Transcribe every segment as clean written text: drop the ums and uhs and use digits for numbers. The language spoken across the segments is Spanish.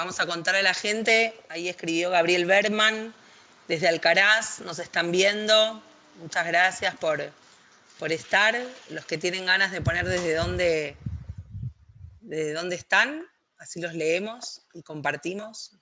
vamos a contar a la gente. Ahí escribió Gabriel Berman, desde Alcaraz, nos están viendo. Muchas gracias por estar. Los que tienen ganas de poner desde dónde están, así los leemos y compartimos.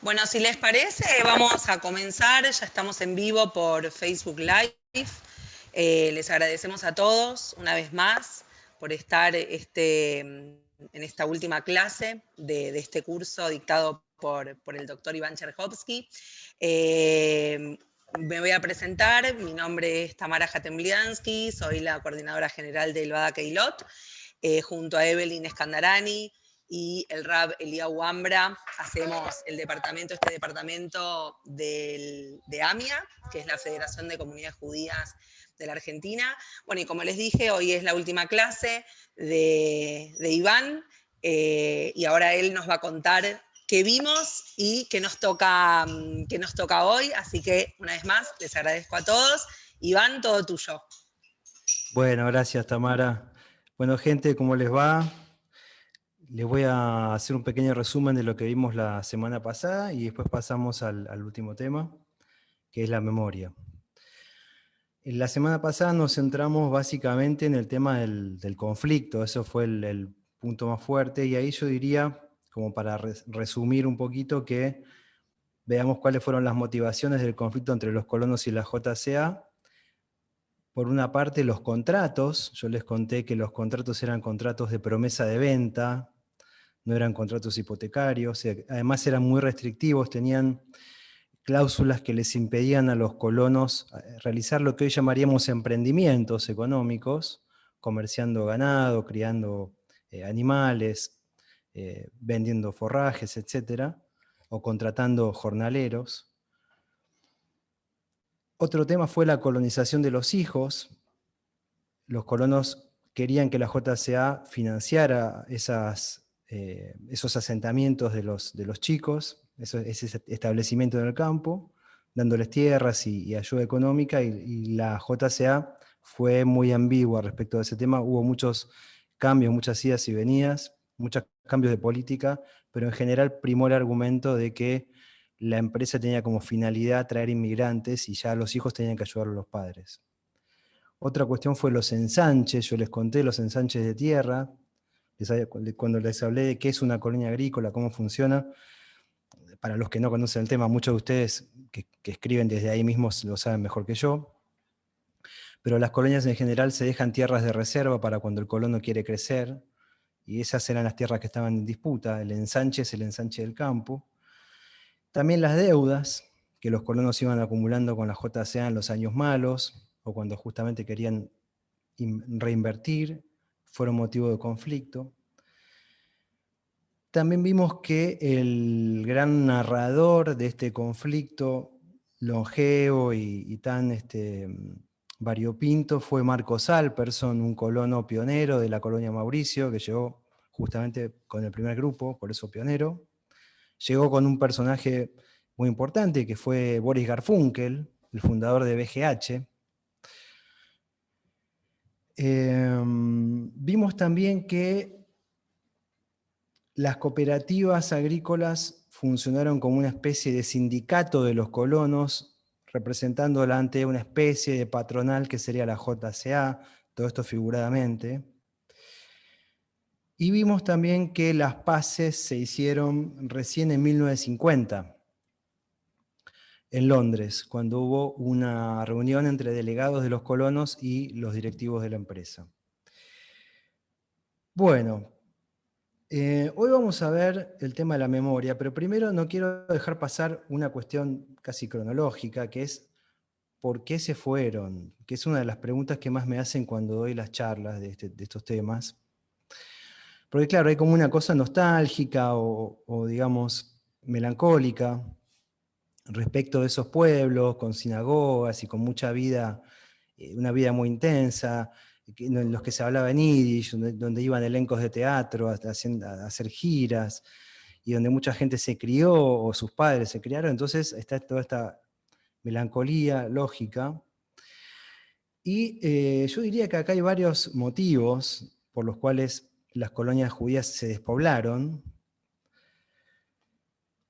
Bueno, si les parece, vamos a comenzar. Ya estamos en vivo por Facebook Live. Les agradecemos a todos una vez más por estar en esta última clase de este curso dictado por el doctor Iván Cherhovsky. Me voy a presentar. Mi nombre es Tamara Jatembliansky, soy la coordinadora general del Bada Keilot, junto a Evelyn Escandarani y el Rab Eliyahu Ambra, hacemos este departamento de AMIA, que es la Federación de Comunidades Judías de la Argentina. Bueno, y como les dije, hoy es la última clase de Iván, y ahora él nos va a contar qué vimos y qué nos toca hoy, así que una vez más les agradezco a todos. Iván, todo tuyo. Bueno, gracias Tamara. Bueno, gente, ¿cómo les va? Les voy a hacer un pequeño resumen de lo que vimos la semana pasada y después pasamos al último tema, que es la memoria. En la semana pasada nos centramos básicamente en el tema del conflicto, eso fue el punto más fuerte, y ahí yo diría, como para resumir un poquito, que veamos cuáles fueron las motivaciones del conflicto entre los colonos y la JCA. Por una parte, los contratos. Yo les conté que los contratos eran contratos de promesa de venta, no eran contratos hipotecarios, además eran muy restrictivos, tenían cláusulas que les impedían a los colonos realizar lo que hoy llamaríamos emprendimientos económicos, comerciando ganado, criando animales, vendiendo forrajes, etc., o contratando jornaleros. Otro tema fue la colonización de los hijos. Los colonos querían que la JCA financiara esos asentamientos de los chicos, ese establecimiento en el campo, dándoles tierras y ayuda económica, y la JCA fue muy ambigua respecto a ese tema. Hubo muchos cambios, muchas idas y venidas, muchos cambios de política, pero en general primó el argumento de que la empresa tenía como finalidad traer inmigrantes y ya los hijos tenían que ayudar a los padres. Otra cuestión fue los ensanches. Yo les conté los ensanches de tierra, cuando les hablé de qué es una colonia agrícola, cómo funciona. Para los que no conocen el tema, muchos de ustedes que escriben desde ahí mismo lo saben mejor que yo. Pero las colonias en general se dejan tierras de reserva para cuando el colono quiere crecer, y esas eran las tierras que estaban en disputa. El ensanche es el ensanche del campo. También las deudas que los colonos iban acumulando con la JCA en los años malos, o cuando justamente querían reinvertir, fueron motivo de conflicto. También vimos que el gran narrador de este conflicto longevo y tan variopinto fue Marcos Alperson, un colono pionero de la colonia Mauricio, que llegó justamente con el primer grupo, por eso pionero. Llegó con un personaje muy importante, que fue Boris Garfunkel, el fundador de BGH. Vimos también que las cooperativas agrícolas funcionaron como una especie de sindicato de los colonos, representándola ante una especie de patronal que sería la JCA, todo esto figuradamente. Y vimos también que las paces se hicieron recién en 1950, en Londres, cuando hubo una reunión entre delegados de los colonos y los directivos de la empresa. Bueno, hoy vamos a ver el tema de la memoria, pero primero no quiero dejar pasar una cuestión casi cronológica, que es ¿por qué se fueron? Que es una de las preguntas que más me hacen cuando doy las charlas de estos temas. Porque claro, hay como una cosa nostálgica o digamos melancólica respecto de esos pueblos con sinagogas y con mucha vida, una vida muy intensa, en los que se hablaba en yiddish, donde iban elencos de teatro a hacer giras, y donde mucha gente se crió o sus padres se criaron. Entonces está toda esta melancolía lógica. Y yo diría que acá hay varios motivos por los cuales las colonias judías se despoblaron.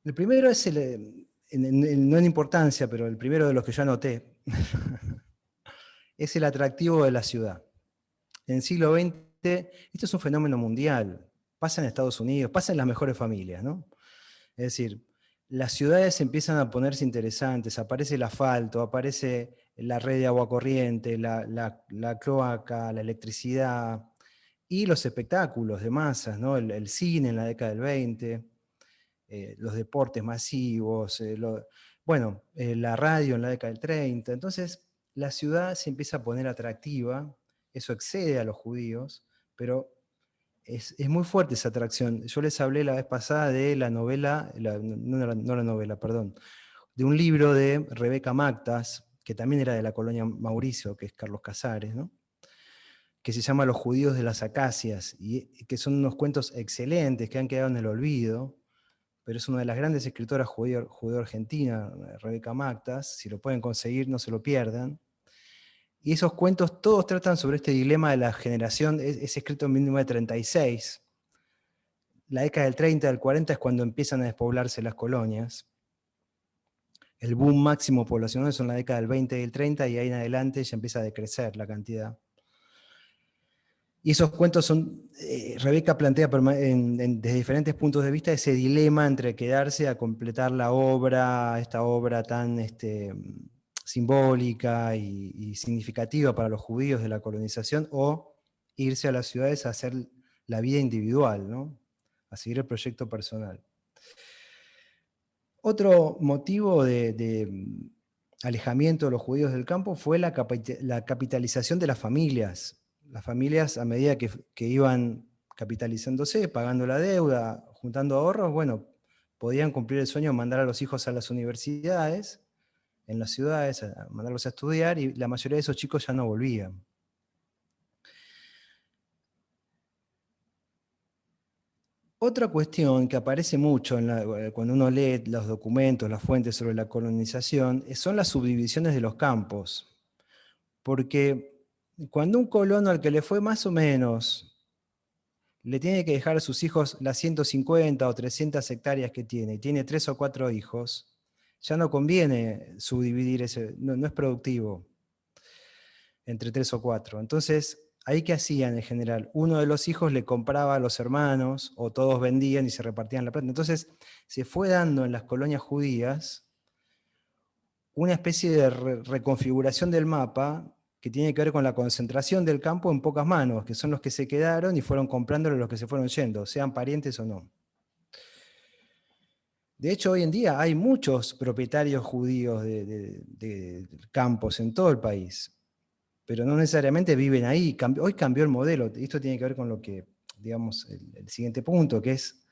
El primero es, no en importancia, pero el primero de los que yo anoté, es el atractivo de la ciudad. En el siglo XX, esto es un fenómeno mundial, pasa en Estados Unidos, pasa en las mejores familias, ¿no? Es decir, las ciudades empiezan a ponerse interesantes, aparece el asfalto, aparece la red de agua corriente, la cloaca, la electricidad y los espectáculos de masas, ¿no? El cine en la década del 20, los deportes masivos, la radio en la década del 30. Entonces, la ciudad se empieza a poner atractiva, eso excede a los judíos, pero es muy fuerte esa atracción. Yo les hablé la vez pasada de la novela, no la novela, perdón, de un libro de Rebeca Mactas, que también era de la colonia Mauricio, que es Carlos Casares, ¿no? Que se llama Los judíos de las acacias, y que son unos cuentos excelentes que han quedado en el olvido, pero es una de las grandes escritoras judeo-argentina, Rebeca Mactas. Si lo pueden conseguir, no se lo pierdan. Y esos cuentos todos tratan sobre este dilema de la generación. Es escrito en 1936. La década del 30, del 40 es cuando empiezan a despoblarse las colonias. El boom máximo poblacional son la década del 20 y del 30, y ahí en adelante ya empieza a decrecer la cantidad. Y esos cuentos son, Rebeca plantea desde diferentes puntos de vista ese dilema entre quedarse a completar la obra, esta obra tan simbólica y significativa para los judíos de la colonización, o irse a las ciudades a hacer la vida individual, ¿no? A seguir el proyecto personal. Otro motivo de alejamiento de los judíos del campo fue la capitalización de las familias. Las familias, a medida que iban capitalizándose, pagando la deuda, juntando ahorros, bueno, podían cumplir el sueño de mandar a los hijos a las universidades, en las ciudades, a mandarlos a estudiar, y la mayoría de esos chicos ya no volvían. Otra cuestión que aparece mucho cuando uno lee los documentos, las fuentes sobre la colonización, son las subdivisiones de los campos. Porque cuando un colono al que le fue más o menos, le tiene que dejar a sus hijos las 150 o 300 hectáreas que tiene, y tiene 3 o 4 hijos, ya no conviene subdividir no es productivo entre 3 o 4. Entonces, ¿ahí qué hacían en general? Uno de los hijos le compraba a los hermanos, o todos vendían y se repartían la plata. Entonces, se fue dando en las colonias judías una especie de reconfiguración del mapa que tiene que ver con la concentración del campo en pocas manos, que son los que se quedaron y fueron comprándolo los que se fueron yendo, sean parientes o no. De hecho, hoy en día hay muchos propietarios judíos de campos en todo el país, pero no necesariamente viven ahí. Hoy cambió el modelo. Esto tiene que ver con lo que, digamos, el siguiente punto, que es,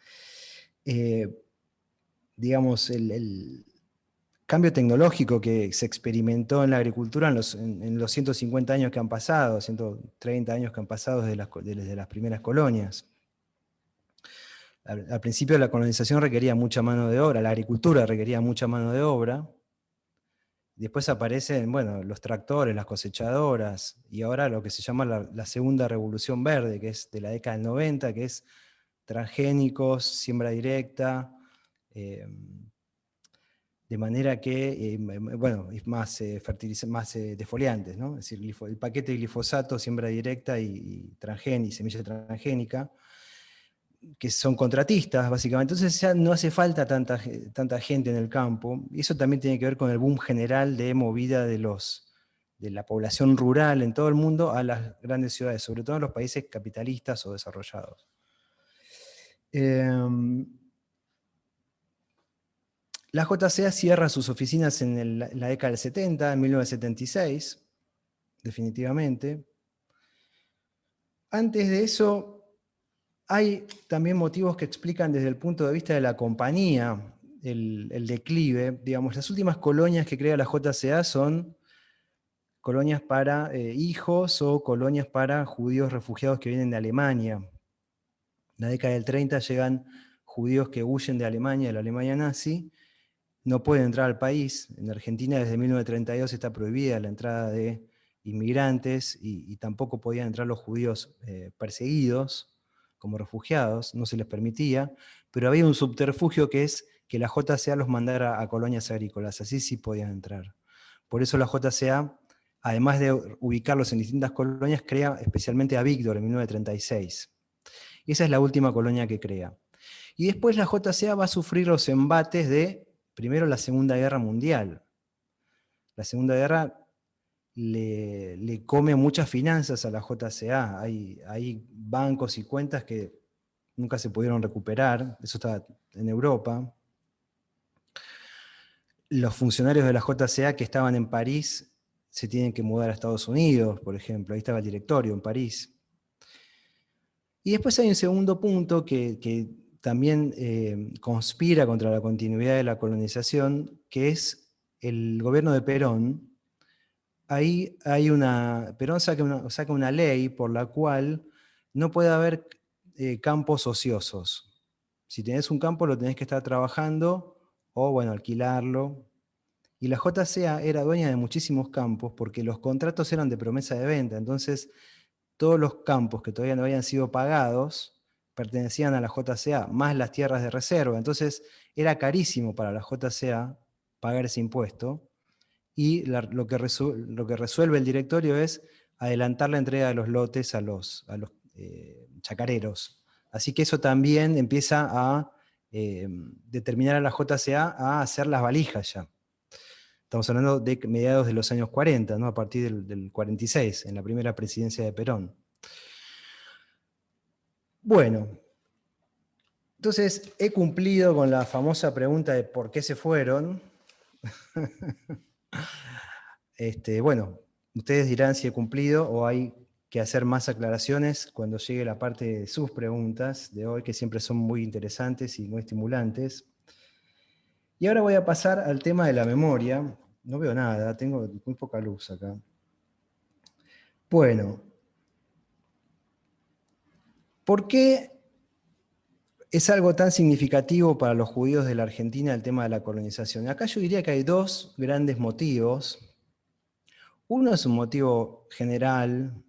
digamos, el cambio tecnológico que se experimentó en la agricultura en los 150 años que han pasado, 130 años que han pasado desde las primeras colonias. Al principio la colonización requería mucha mano de obra, la agricultura requería mucha mano de obra. Después aparecen, bueno, los tractores, las cosechadoras, y ahora lo que se llama la segunda revolución verde, que es de la década del 90, que es transgénicos, siembra directa, de manera que, bueno, es más, más defoliantes, ¿no? Es decir, el paquete de glifosato, siembra directa y semilla transgénica, que son contratistas, básicamente. Entonces ya no hace falta tanta gente en el campo, y eso también tiene que ver con el boom general de movida de la población rural en todo el mundo a las grandes ciudades, sobre todo en los países capitalistas o desarrollados. La JCA cierra sus oficinas en la década del 70, en 1976, definitivamente. Antes de eso, hay también motivos que explican desde el punto de vista de la compañía el declive. Digamos, las últimas colonias que crea la JCA son colonias para hijos o colonias para judíos refugiados que vienen de Alemania. En la década del 30 llegan judíos que huyen de Alemania, de la Alemania nazi, no pueden entrar al país. En Argentina desde 1932 está prohibida la entrada de inmigrantes y tampoco podían entrar los judíos perseguidos como refugiados, no se les permitía, pero había un subterfugio que es que la JCA los mandara a colonias agrícolas, así sí podían entrar. Por eso la JCA, además de ubicarlos en distintas colonias, crea especialmente a Víctor en 1936. Y esa es la última colonia que crea. Y después la JCA va a sufrir los embates de, primero, la Segunda Guerra Mundial. La Segunda Guerra le come muchas finanzas a la JCA. Hay bancos y cuentas que nunca se pudieron recuperar. Eso está en Europa. Los funcionarios de la JCA que estaban en París se tienen que mudar a Estados Unidos, por ejemplo. Ahí estaba el directorio, en París. Y después hay un segundo punto que también conspira contra la continuidad de la colonización, que es el gobierno de Perón. Ahí Perón saca una ley por la cual no puede haber campos ociosos. Si tenés un campo lo tenés que estar trabajando o, bueno, alquilarlo. Y la JCA era dueña de muchísimos campos porque los contratos eran de promesa de venta. Entonces, todos los campos que todavía no habían sido pagados pertenecían a la JCA, más las tierras de reserva. Entonces, era carísimo para la JCA pagar ese impuesto. Y lo que resuelve el directorio es adelantar la entrega de los lotes a los chacareros. Así que eso también empieza a determinar a la JCA a hacer las valijas ya. Estamos hablando de mediados de los años 40, ¿no? A partir del 46, en la primera presidencia de Perón. Bueno, entonces he cumplido con la famosa pregunta de por qué se fueron. Bueno, ustedes dirán si he cumplido o hay que hacer más aclaraciones cuando llegue la parte de sus preguntas de hoy, que siempre son muy interesantes y muy estimulantes. Y ahora voy a pasar al tema de la memoria. No veo nada, tengo muy poca luz acá. Bueno, ¿por qué es algo tan significativo para los judíos de la Argentina el tema de la colonización? Acá yo diría que hay dos grandes motivos. Uno es un motivo general,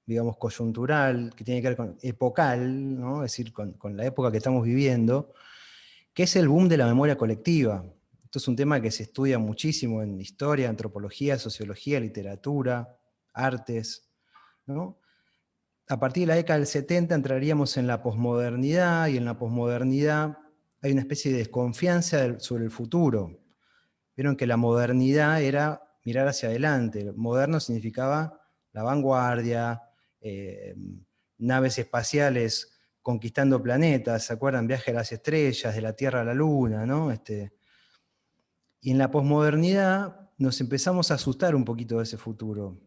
digamos coyuntural, que tiene que ver con epocal, ¿no? Es decir, con la época que estamos viviendo, que es el boom de la memoria colectiva. Esto es un tema que se estudia muchísimo en historia, antropología, sociología, literatura, artes, ¿no? A partir de la década del 70 entraríamos en la posmodernidad, y en la posmodernidad hay una especie de desconfianza sobre el futuro. Vieron que la modernidad era mirar hacia adelante. Moderno significaba la vanguardia, naves espaciales conquistando planetas, ¿se acuerdan? Viaje a las estrellas, de la Tierra a la Luna, ¿no? Y en la posmodernidad nos empezamos a asustar un poquito de ese futuro.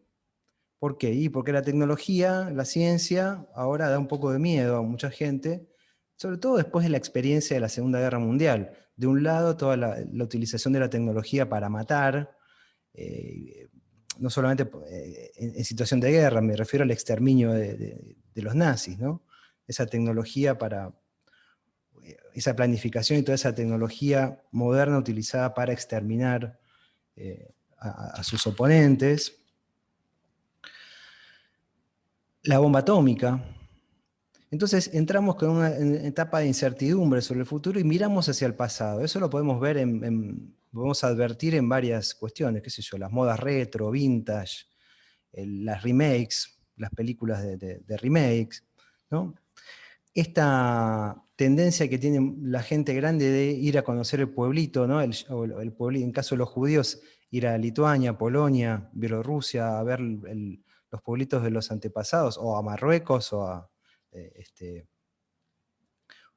¿Por qué? Y porque la tecnología, la ciencia, ahora da un poco de miedo a mucha gente, sobre todo después de la experiencia de la Segunda Guerra Mundial. De un lado, toda la utilización de la tecnología para matar, no solamente en situación de guerra, me refiero al exterminio de los nazis, ¿no? Esa tecnología esa planificación y toda esa tecnología moderna utilizada para exterminar a sus oponentes. La bomba atómica, Entonces entramos con una etapa de incertidumbre sobre el futuro y miramos hacia el pasado. Eso lo podemos ver, podemos advertir en varias cuestiones, qué sé yo, las modas retro, vintage, las remakes, las películas de remakes, ¿no? Esta tendencia que tiene la gente grande de ir a conocer el pueblito, ¿no? El pueblito, en caso de los judíos, ir a Lituania, Polonia, Bielorrusia, a ver los pueblitos de los antepasados, o a Marruecos, o a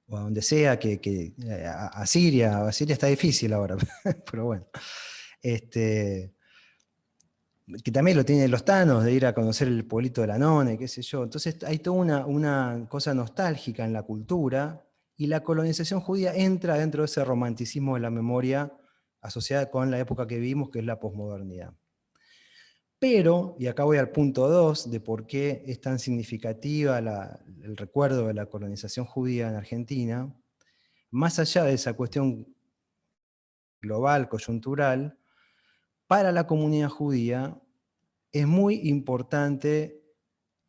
donde sea, a Siria. A Siria está difícil ahora, pero bueno. Que también lo tienen los tanos, de ir a conocer el pueblito de la None, qué sé yo. Entonces hay toda una cosa nostálgica en la cultura, y la colonización judía entra dentro de ese romanticismo de la memoria asociada con la época que vivimos, que es la posmodernidad. Pero, y acá voy al punto 2 de por qué es tan significativa el recuerdo de la colonización judía en Argentina, más allá de esa cuestión global, coyuntural, para la comunidad judía es muy importante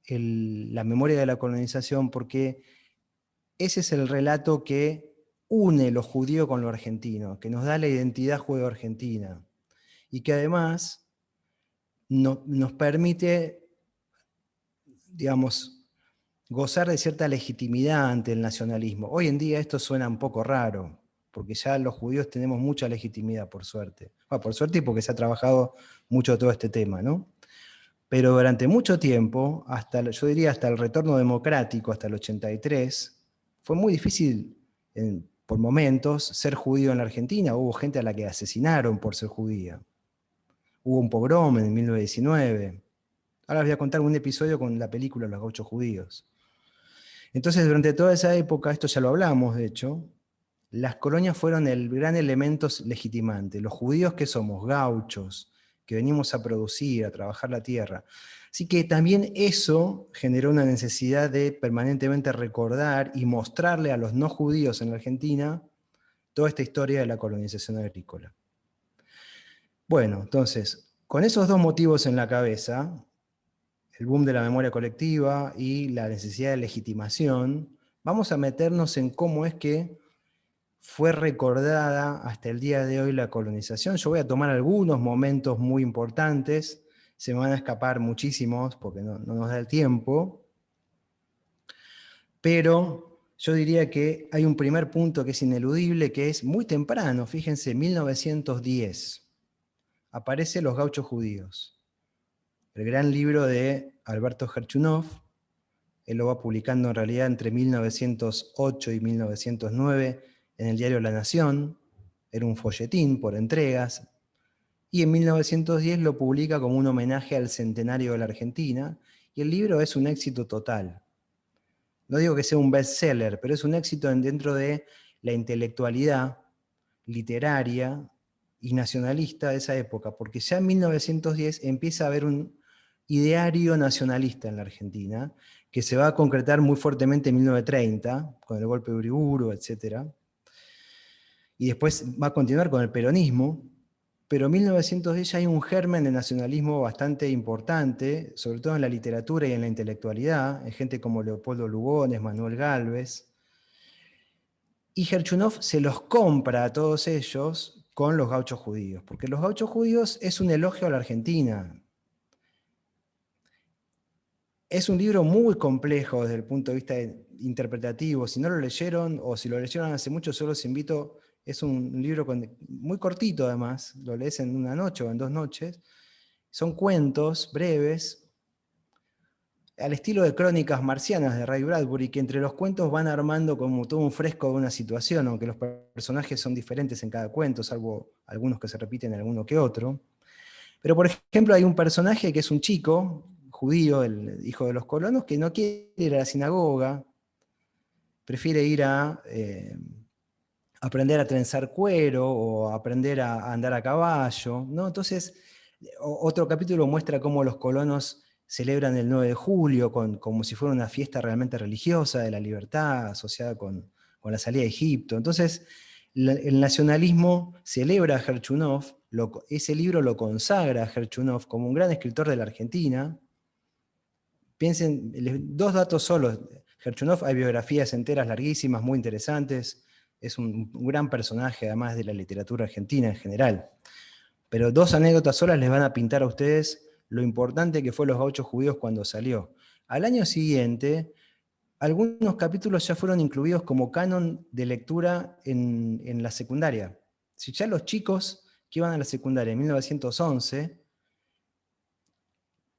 la memoria de la colonización, porque ese es el relato que une lo judío con lo argentino, que nos da la identidad judeo-argentina, y que además nos permite, digamos, gozar de cierta legitimidad ante el nacionalismo. Hoy en día esto suena un poco raro, porque ya los judíos tenemos mucha legitimidad, por suerte. Bueno, por suerte y porque se ha trabajado mucho todo este tema, ¿no? Pero durante mucho tiempo, yo diría hasta el retorno democrático, hasta el 83, fue muy difícil, por momentos, ser judío en la Argentina. Hubo gente a la que asesinaron por ser judía. Hubo un pogrom en 1919. Ahora les voy a contar un episodio con la película Los Gauchos Judíos. Entonces, durante toda esa época, esto ya lo hablamos, de hecho, las colonias fueron el gran elemento legitimante. Los judíos que somos gauchos, que venimos a producir, a trabajar la tierra. Así que también eso generó una necesidad de permanentemente recordar y mostrarle a los no judíos en la Argentina toda esta historia de la colonización agrícola. Bueno, entonces, con esos dos motivos en la cabeza, el boom de la memoria colectiva y la necesidad de legitimación, vamos a meternos en cómo es que fue recordada hasta el día de hoy la colonización. Yo voy a tomar algunos momentos muy importantes, se me van a escapar muchísimos porque no nos da el tiempo, pero yo diría que hay un primer punto que es ineludible, que es muy temprano, fíjense, 1910, aparece Los Gauchos Judíos, el gran libro de Alberto Gerchunov. Él lo va publicando en realidad entre 1908 y 1909 en el diario La Nación. Era un folletín por entregas. Y en 1910 lo publica como un homenaje al centenario de la Argentina. Y el libro es un éxito total. No digo que sea un bestseller, pero es un éxito dentro de la intelectualidad literaria y nacionalista de esa época. Porque ya en 1910 empieza a haber un ideario nacionalista en la Argentina, que se va a concretar muy fuertemente en 1930, con el golpe de Uriburu, etc. Y después va a continuar con el peronismo, pero en 1910 ya hay un germen de nacionalismo bastante importante, sobre todo en la literatura y en la intelectualidad, en gente como Leopoldo Lugones, Manuel Gálvez. Y Gerchunov se los compra a todos ellos con Los Gauchos Judíos, porque Los Gauchos Judíos es un elogio a la Argentina. Es un libro muy complejo desde el punto de vista interpretativo. Si no lo leyeron, o si lo leyeron hace mucho, solo los invito. Es un libro muy cortito además, lo lees en una noche o en 2 noches. Son cuentos breves, al estilo de Crónicas Marcianas de Ray Bradbury, que entre los cuentos van armando como todo un fresco de una situación, aunque los personajes son diferentes en cada cuento, salvo algunos que se repiten en alguno que otro. Pero por ejemplo hay un personaje que es un chico judío, el hijo de los colonos, que no quiere ir a la sinagoga, prefiere ir a aprender a trenzar cuero o aprender a andar a caballo, ¿no? Entonces, otro capítulo muestra cómo los colonos celebran el 9 de julio como si fuera una fiesta realmente religiosa de la libertad asociada con la salida de Egipto. Entonces, el nacionalismo celebra a Gerchunov, ese libro lo consagra a Gerchunov como un gran escritor de la Argentina. Piensen, 2 datos solos. Gerchunov hay biografías enteras larguísimas, muy interesantes. Es un gran personaje, además de la literatura argentina en general. Pero 2 anécdotas solas les van a pintar a ustedes lo importante que fue Los Gauchos Judíos cuando salió. Al año siguiente, algunos capítulos ya fueron incluidos como canon de lectura en la secundaria. Si ya los chicos que iban a la secundaria en 1911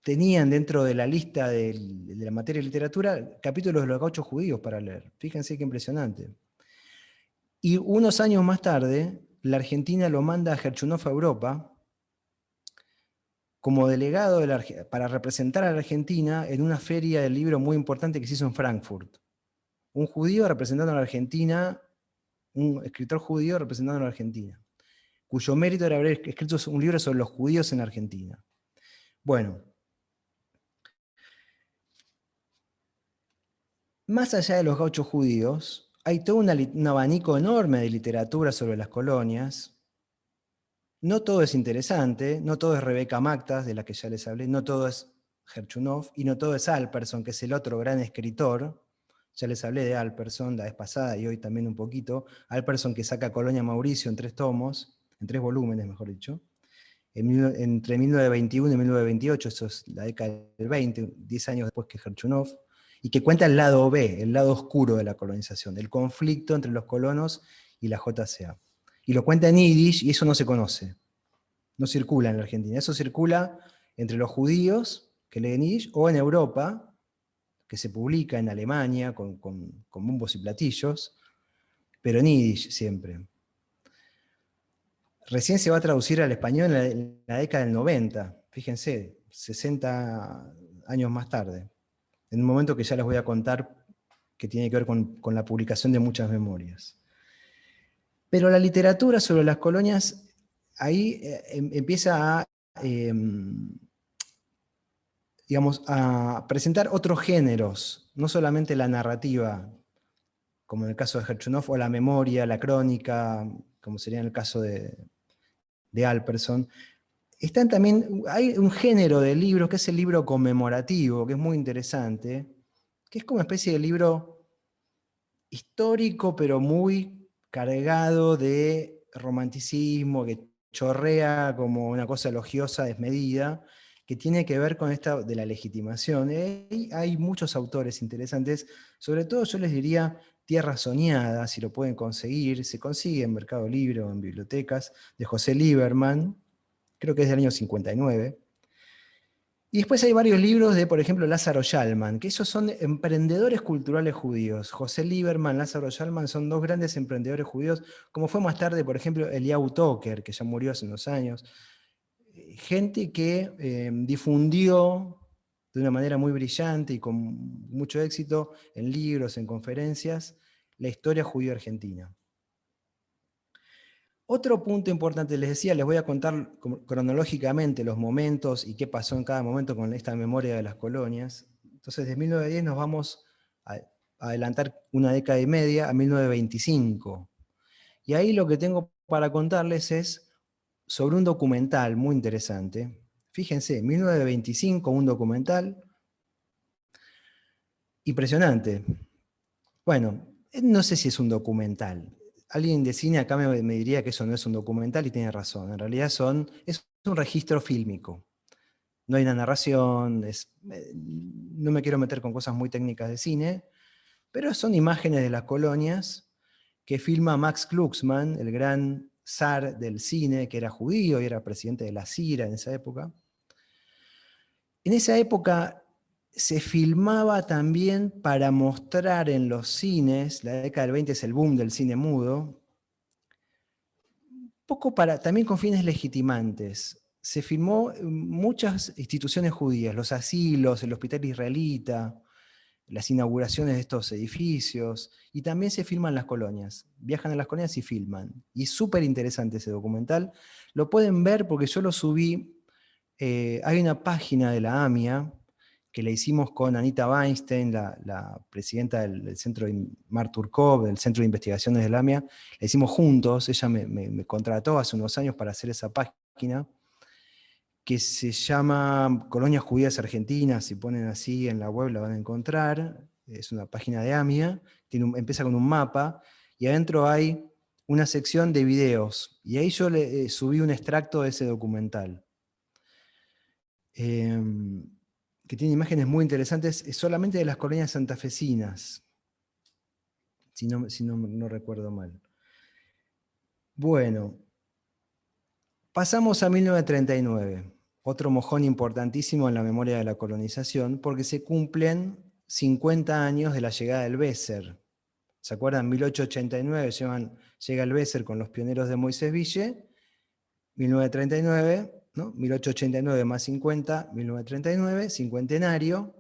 tenían dentro de la lista de la materia de literatura capítulos de Los Gauchos Judíos para leer. Fíjense qué impresionante. Y unos años más tarde, la Argentina lo manda a Gerchunov a Europa como delegado para representar a la Argentina en una feria del libro muy importante que se hizo en Frankfurt. Un judío representando a la Argentina, un escritor judío representando a la Argentina, cuyo mérito era haber escrito un libro sobre los judíos en la Argentina. Bueno, más allá de los gauchos judíos, hay todo un abanico enorme de literatura sobre las colonias. No todo es interesante, no todo es Rebeca Maktas, de la que ya les hablé, no todo es Gerchunov, y no todo es Alperson, que es el otro gran escritor. Ya les hablé de Alperson la vez pasada y hoy también un poquito. Alperson que saca Colonia Mauricio en 3 tomos, en 3 volúmenes, mejor dicho, entre 1921 y 1928, eso es la década del 20, 10 años después que Gerchunov, y que cuenta el lado B, el lado oscuro de la colonización, el conflicto entre los colonos y la JCA. Y lo cuenta en yiddish y eso no se conoce. No circula en la Argentina. Eso circula entre los judíos que leen yiddish o en Europa, que se publica en Alemania con bombos y platillos, pero en yiddish siempre. Recién se va a traducir al español en la década del 90, fíjense, 60 años más tarde, en un momento que ya les voy a contar que tiene que ver con la publicación de muchas memorias. Pero la literatura sobre las colonias ahí empieza a, digamos, a presentar otros géneros, no solamente la narrativa, como en el caso de Gerchunov, o la memoria, la crónica, como sería en el caso de Alperson. Hay un género de libros que es el libro conmemorativo, que es muy interesante, que es como una especie de libro histórico, pero muy cargado de romanticismo, que chorrea como una cosa elogiosa, desmedida, que tiene que ver con esta de la legitimación. Hay muchos autores interesantes, sobre todo yo les diría Tierra Soñada, si lo pueden conseguir, se consigue en Mercado Libre o en bibliotecas, de José Lieberman, creo que es del año 59. Y después hay varios libros de, por ejemplo, Lázaro Yalman, que esos son emprendedores culturales judíos. José Lieberman, Lázaro Yalman son 2 grandes emprendedores judíos, como fue más tarde, por ejemplo, Eliyahu Toker, que ya murió hace unos años. Gente que difundió de una manera muy brillante y con mucho éxito en libros, en conferencias, la historia judía argentina. Otro punto importante, les decía, les voy a contar cronológicamente los momentos y qué pasó en cada momento con esta memoria de las colonias. Entonces, de 1910 nos vamos a adelantar una década y media a 1925. Y ahí lo que tengo para contarles es sobre un documental muy interesante. Fíjense, 1925, un documental impresionante. Bueno, no sé si es un documental. Alguien de cine acá me diría que eso no es un documental y tiene razón. En realidad es un registro fílmico. No hay una narración, no me quiero meter con cosas muy técnicas de cine, pero son imágenes de las colonias que filma Max Glucksmann, el gran zar del cine, que era judío y era presidente de la CIRA en esa época. En esa época se filmaba también para mostrar en los cines, la década del 20 es el boom del cine mudo, poco también con fines legitimantes. Se filmó muchas instituciones judías, los asilos, el hospital israelita, las inauguraciones de estos edificios, y también se filman las colonias. Viajan a las colonias y filman. Y es súper interesante ese documental. Lo pueden ver porque yo lo subí. Hay una página de la AMIA que la hicimos con Anita Weinstein, la presidenta del Centro de Mar Turkov, del Centro de Investigaciones de la AMIA. La hicimos juntos, ella me contrató hace unos años para hacer esa página, que se llama Colonias Judías Argentinas, si ponen así en la web la van a encontrar. es una página de AMIA, empieza con un mapa, y adentro hay una sección de videos, y ahí yo le subí un extracto de ese documental, que tiene imágenes muy interesantes, solamente de las colonias santafesinas, si no recuerdo mal. Bueno, pasamos a 1939, otro mojón importantísimo en la memoria de la colonización, porque se cumplen 50 años de la llegada del Weser. ¿Se acuerdan? 1889 llega el Weser con los pioneros de Moisés Ville, 1939, ¿no? 1889 más 50, 1939, cincuentenario,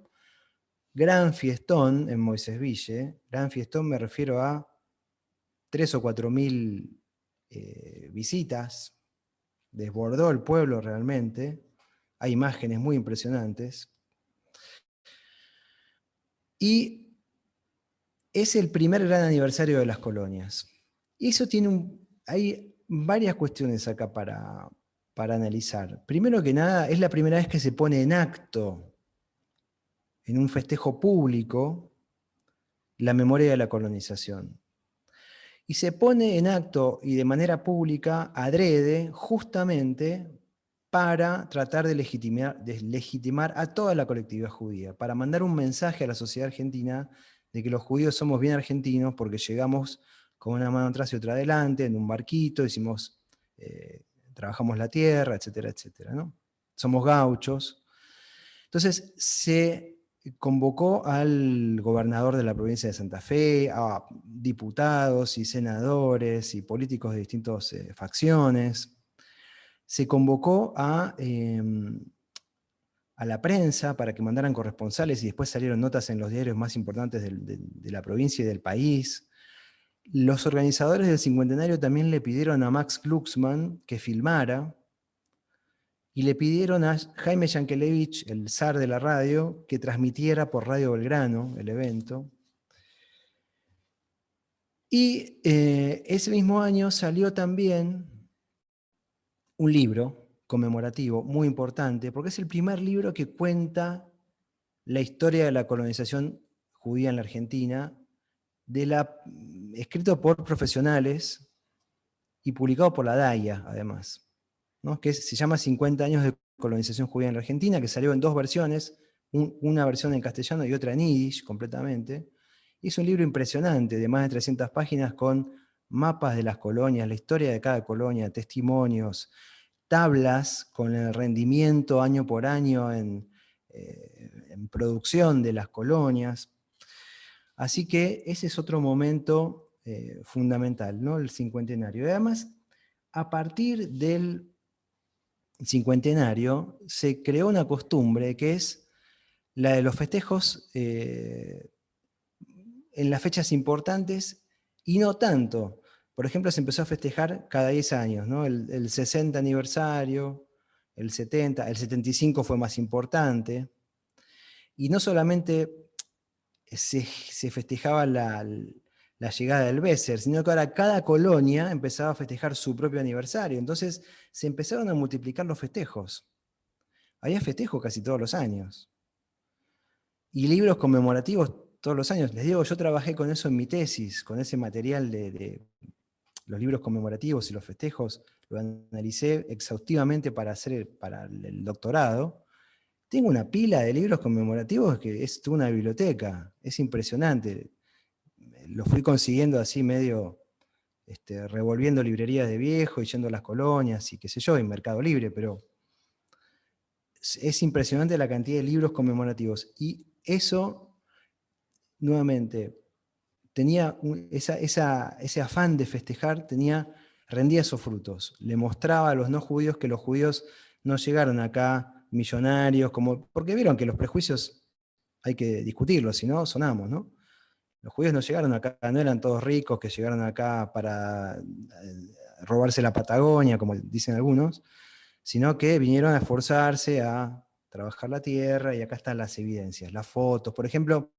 gran fiestón en Moisés Ville. Gran fiestón me refiero a 3 o 4 mil visitas, desbordó el pueblo realmente, hay imágenes muy impresionantes. Y es el primer gran aniversario de las colonias. Y eso hay varias cuestiones acá para analizar. Primero que nada, es la primera vez que se pone en acto, en un festejo público, la memoria de la colonización. Y se pone en acto y de manera pública, adrede, justamente para tratar de legitimar a toda la colectividad judía, para mandar un mensaje a la sociedad argentina de que los judíos somos bien argentinos porque llegamos con una mano atrás y otra adelante, en un barquito, trabajamos la tierra, etcétera, etcétera, ¿no? Somos gauchos. Entonces se convocó al gobernador de la provincia de Santa Fe, a diputados y senadores y políticos de distintas facciones. Se convocó a la prensa para que mandaran corresponsales y después salieron notas en los diarios más importantes de la provincia y del país. Los organizadores del cincuentenario también le pidieron a Max Glucksmann que filmara, y le pidieron a Jaime Yankelevich, el zar de la radio, que transmitiera por Radio Belgrano el evento. Y ese mismo año salió también un libro conmemorativo muy importante, porque es el primer libro que cuenta la historia de la colonización judía en la Argentina, escrito por profesionales y publicado por la DAIA, además, ¿no? Se llama 50 años de colonización judía en la Argentina, que salió en dos versiones, una versión en castellano y otra en yiddish completamente. Y es un libro impresionante, de más de 300 páginas, con mapas de las colonias, la historia de cada colonia, testimonios, tablas con el rendimiento año por año en producción de las colonias. Así que ese es otro momento fundamental, ¿no? El cincuentenario. Y además, a partir del cincuentenario se creó una costumbre que es la de los festejos en las fechas importantes y no tanto. Por ejemplo, se empezó a festejar cada 10 años, ¿no? El 60 aniversario, el 70, el 75 fue más importante. Y no solamente se festejaba la llegada del Weser, sino que ahora cada colonia empezaba a festejar su propio aniversario. Entonces se empezaron a multiplicar los festejos. Había festejos casi todos los años. Y libros conmemorativos todos los años. Les digo, yo trabajé con eso en mi tesis, con ese material de los libros conmemorativos y los festejos. Lo analicé exhaustivamente para el doctorado. Tengo una pila de libros conmemorativos que es toda una biblioteca. Es impresionante. Lo fui consiguiendo así medio revolviendo librerías de viejo y yendo a las colonias y qué sé yo, en Mercado Libre, pero es impresionante la cantidad de libros conmemorativos. Y eso, nuevamente, tenía ese afán de festejar, rendía esos frutos. Le mostraba a los no judíos que los judíos no llegaron acá millonarios, porque vieron que los prejuicios hay que discutirlos, si no, sonamos, ¿no? Los judíos no llegaron acá, no eran todos ricos que llegaron acá para robarse la Patagonia, como dicen algunos, sino que vinieron a esforzarse a trabajar la tierra, y acá están las evidencias, las fotos. Por ejemplo,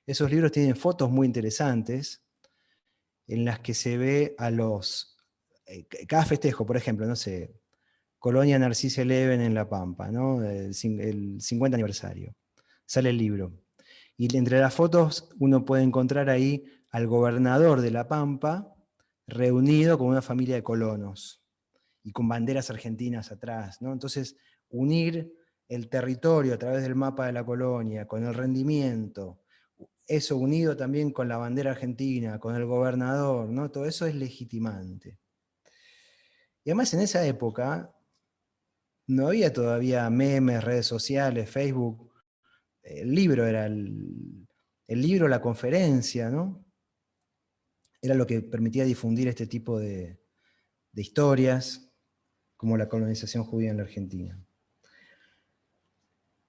esos libros tienen fotos muy interesantes en las que se ve a cada festejo, por ejemplo, no sé, Colonia Narcís-Eleven en La Pampa, ¿no? El 50 aniversario. Sale el libro. Y entre las fotos uno puede encontrar ahí al gobernador de La Pampa reunido con una familia de colonos y con banderas argentinas atrás, ¿no? Entonces, unir el territorio a través del mapa de la colonia, con el rendimiento, eso unido también con la bandera argentina, con el gobernador, ¿no? Todo eso es legitimante. Y además en esa época no había todavía memes, redes sociales, Facebook. El libro era el libro, la conferencia, ¿no? Era lo que permitía difundir este tipo de historias, como la colonización judía en la Argentina.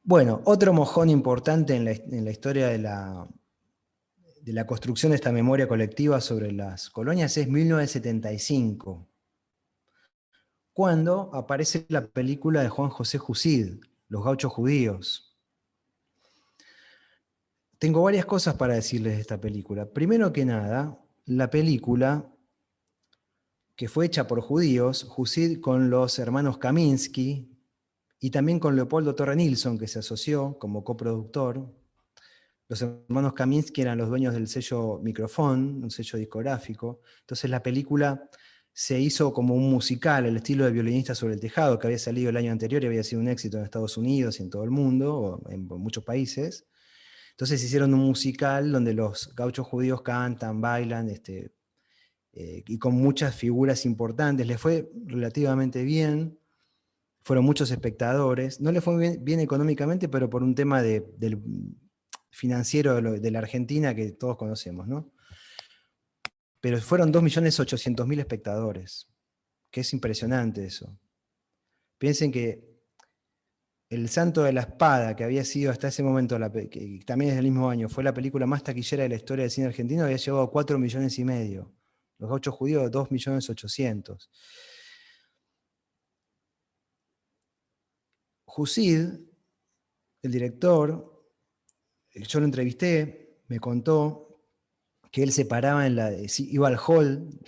Bueno, otro mojón importante en la historia de la construcción de esta memoria colectiva sobre las colonias es 1975, cuando aparece la película de Juan José Jusid, Los Gauchos Judíos. Tengo varias cosas para decirles de esta película. Primero que nada, la película, que fue hecha por judíos, Jusid con los hermanos Kaminsky, y también con Leopoldo Torre Nilsson, que se asoció como coproductor. Los hermanos Kaminsky eran los dueños del sello Microfón, un sello discográfico. Entonces la película se hizo como un musical, el estilo de Violinista sobre el tejado, que había salido el año anterior y había sido un éxito en Estados Unidos y en todo el mundo, o en muchos países. Entonces hicieron un musical donde los gauchos judíos cantan, bailan, y con muchas figuras importantes. Les fue relativamente bien. Fueron muchos espectadores. No le fue bien económicamente, pero por un tema del financiero de la Argentina que todos conocemos, ¿no? Pero fueron 2.800.000 espectadores, que es impresionante eso. Piensen que El Santo de la Espada, que había sido hasta ese momento, que también es del mismo año, fue la película más taquillera de la historia del cine argentino, había llevado 4,5 millones. Los Gauchos Judíos, 2.800.000. Jusid, el director, yo lo entrevisté, me contó que él se paraba iba al hall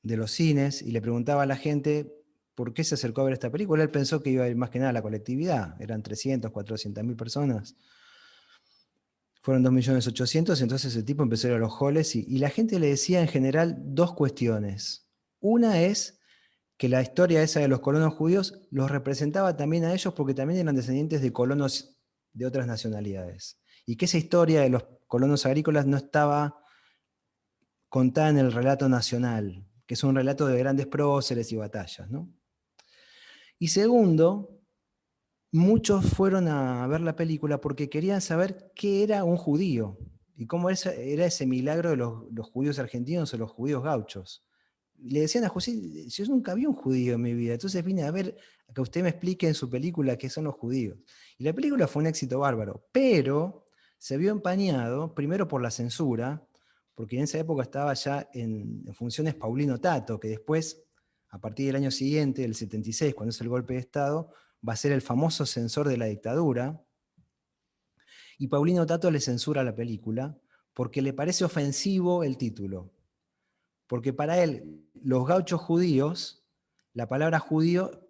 de los cines y le preguntaba a la gente por qué se acercó a ver esta película. Él pensó que iba a ir más que nada a la colectividad, eran 300, 400.000 personas. Fueron 2.800.000, entonces el tipo empezó a ir a los halls y la gente le decía en general dos cuestiones. Una es que la historia esa de los colonos judíos los representaba también a ellos porque también eran descendientes de colonos de otras nacionalidades. Y que esa historia de los colonos agrícolas no estaba contada en el relato nacional, que es un relato de grandes próceres y batallas, ¿no? Y segundo, muchos fueron a ver la película porque querían saber qué era un judío y cómo era ese milagro de los judíos argentinos o los judíos gauchos. Y le decían a José, yo nunca vi un judío en mi vida, entonces vine a ver a que usted me explique en su película qué son los judíos. Y la película fue un éxito bárbaro, pero se vio empañado primero por la censura, porque en esa época estaba ya en funciones Paulino Tato, que después, a partir del año siguiente, el 76, cuando es el golpe de Estado, va a ser el famoso censor de la dictadura, y Paulino Tato le censura la película porque le parece ofensivo el título. Porque para él, los gauchos judíos, la palabra judío,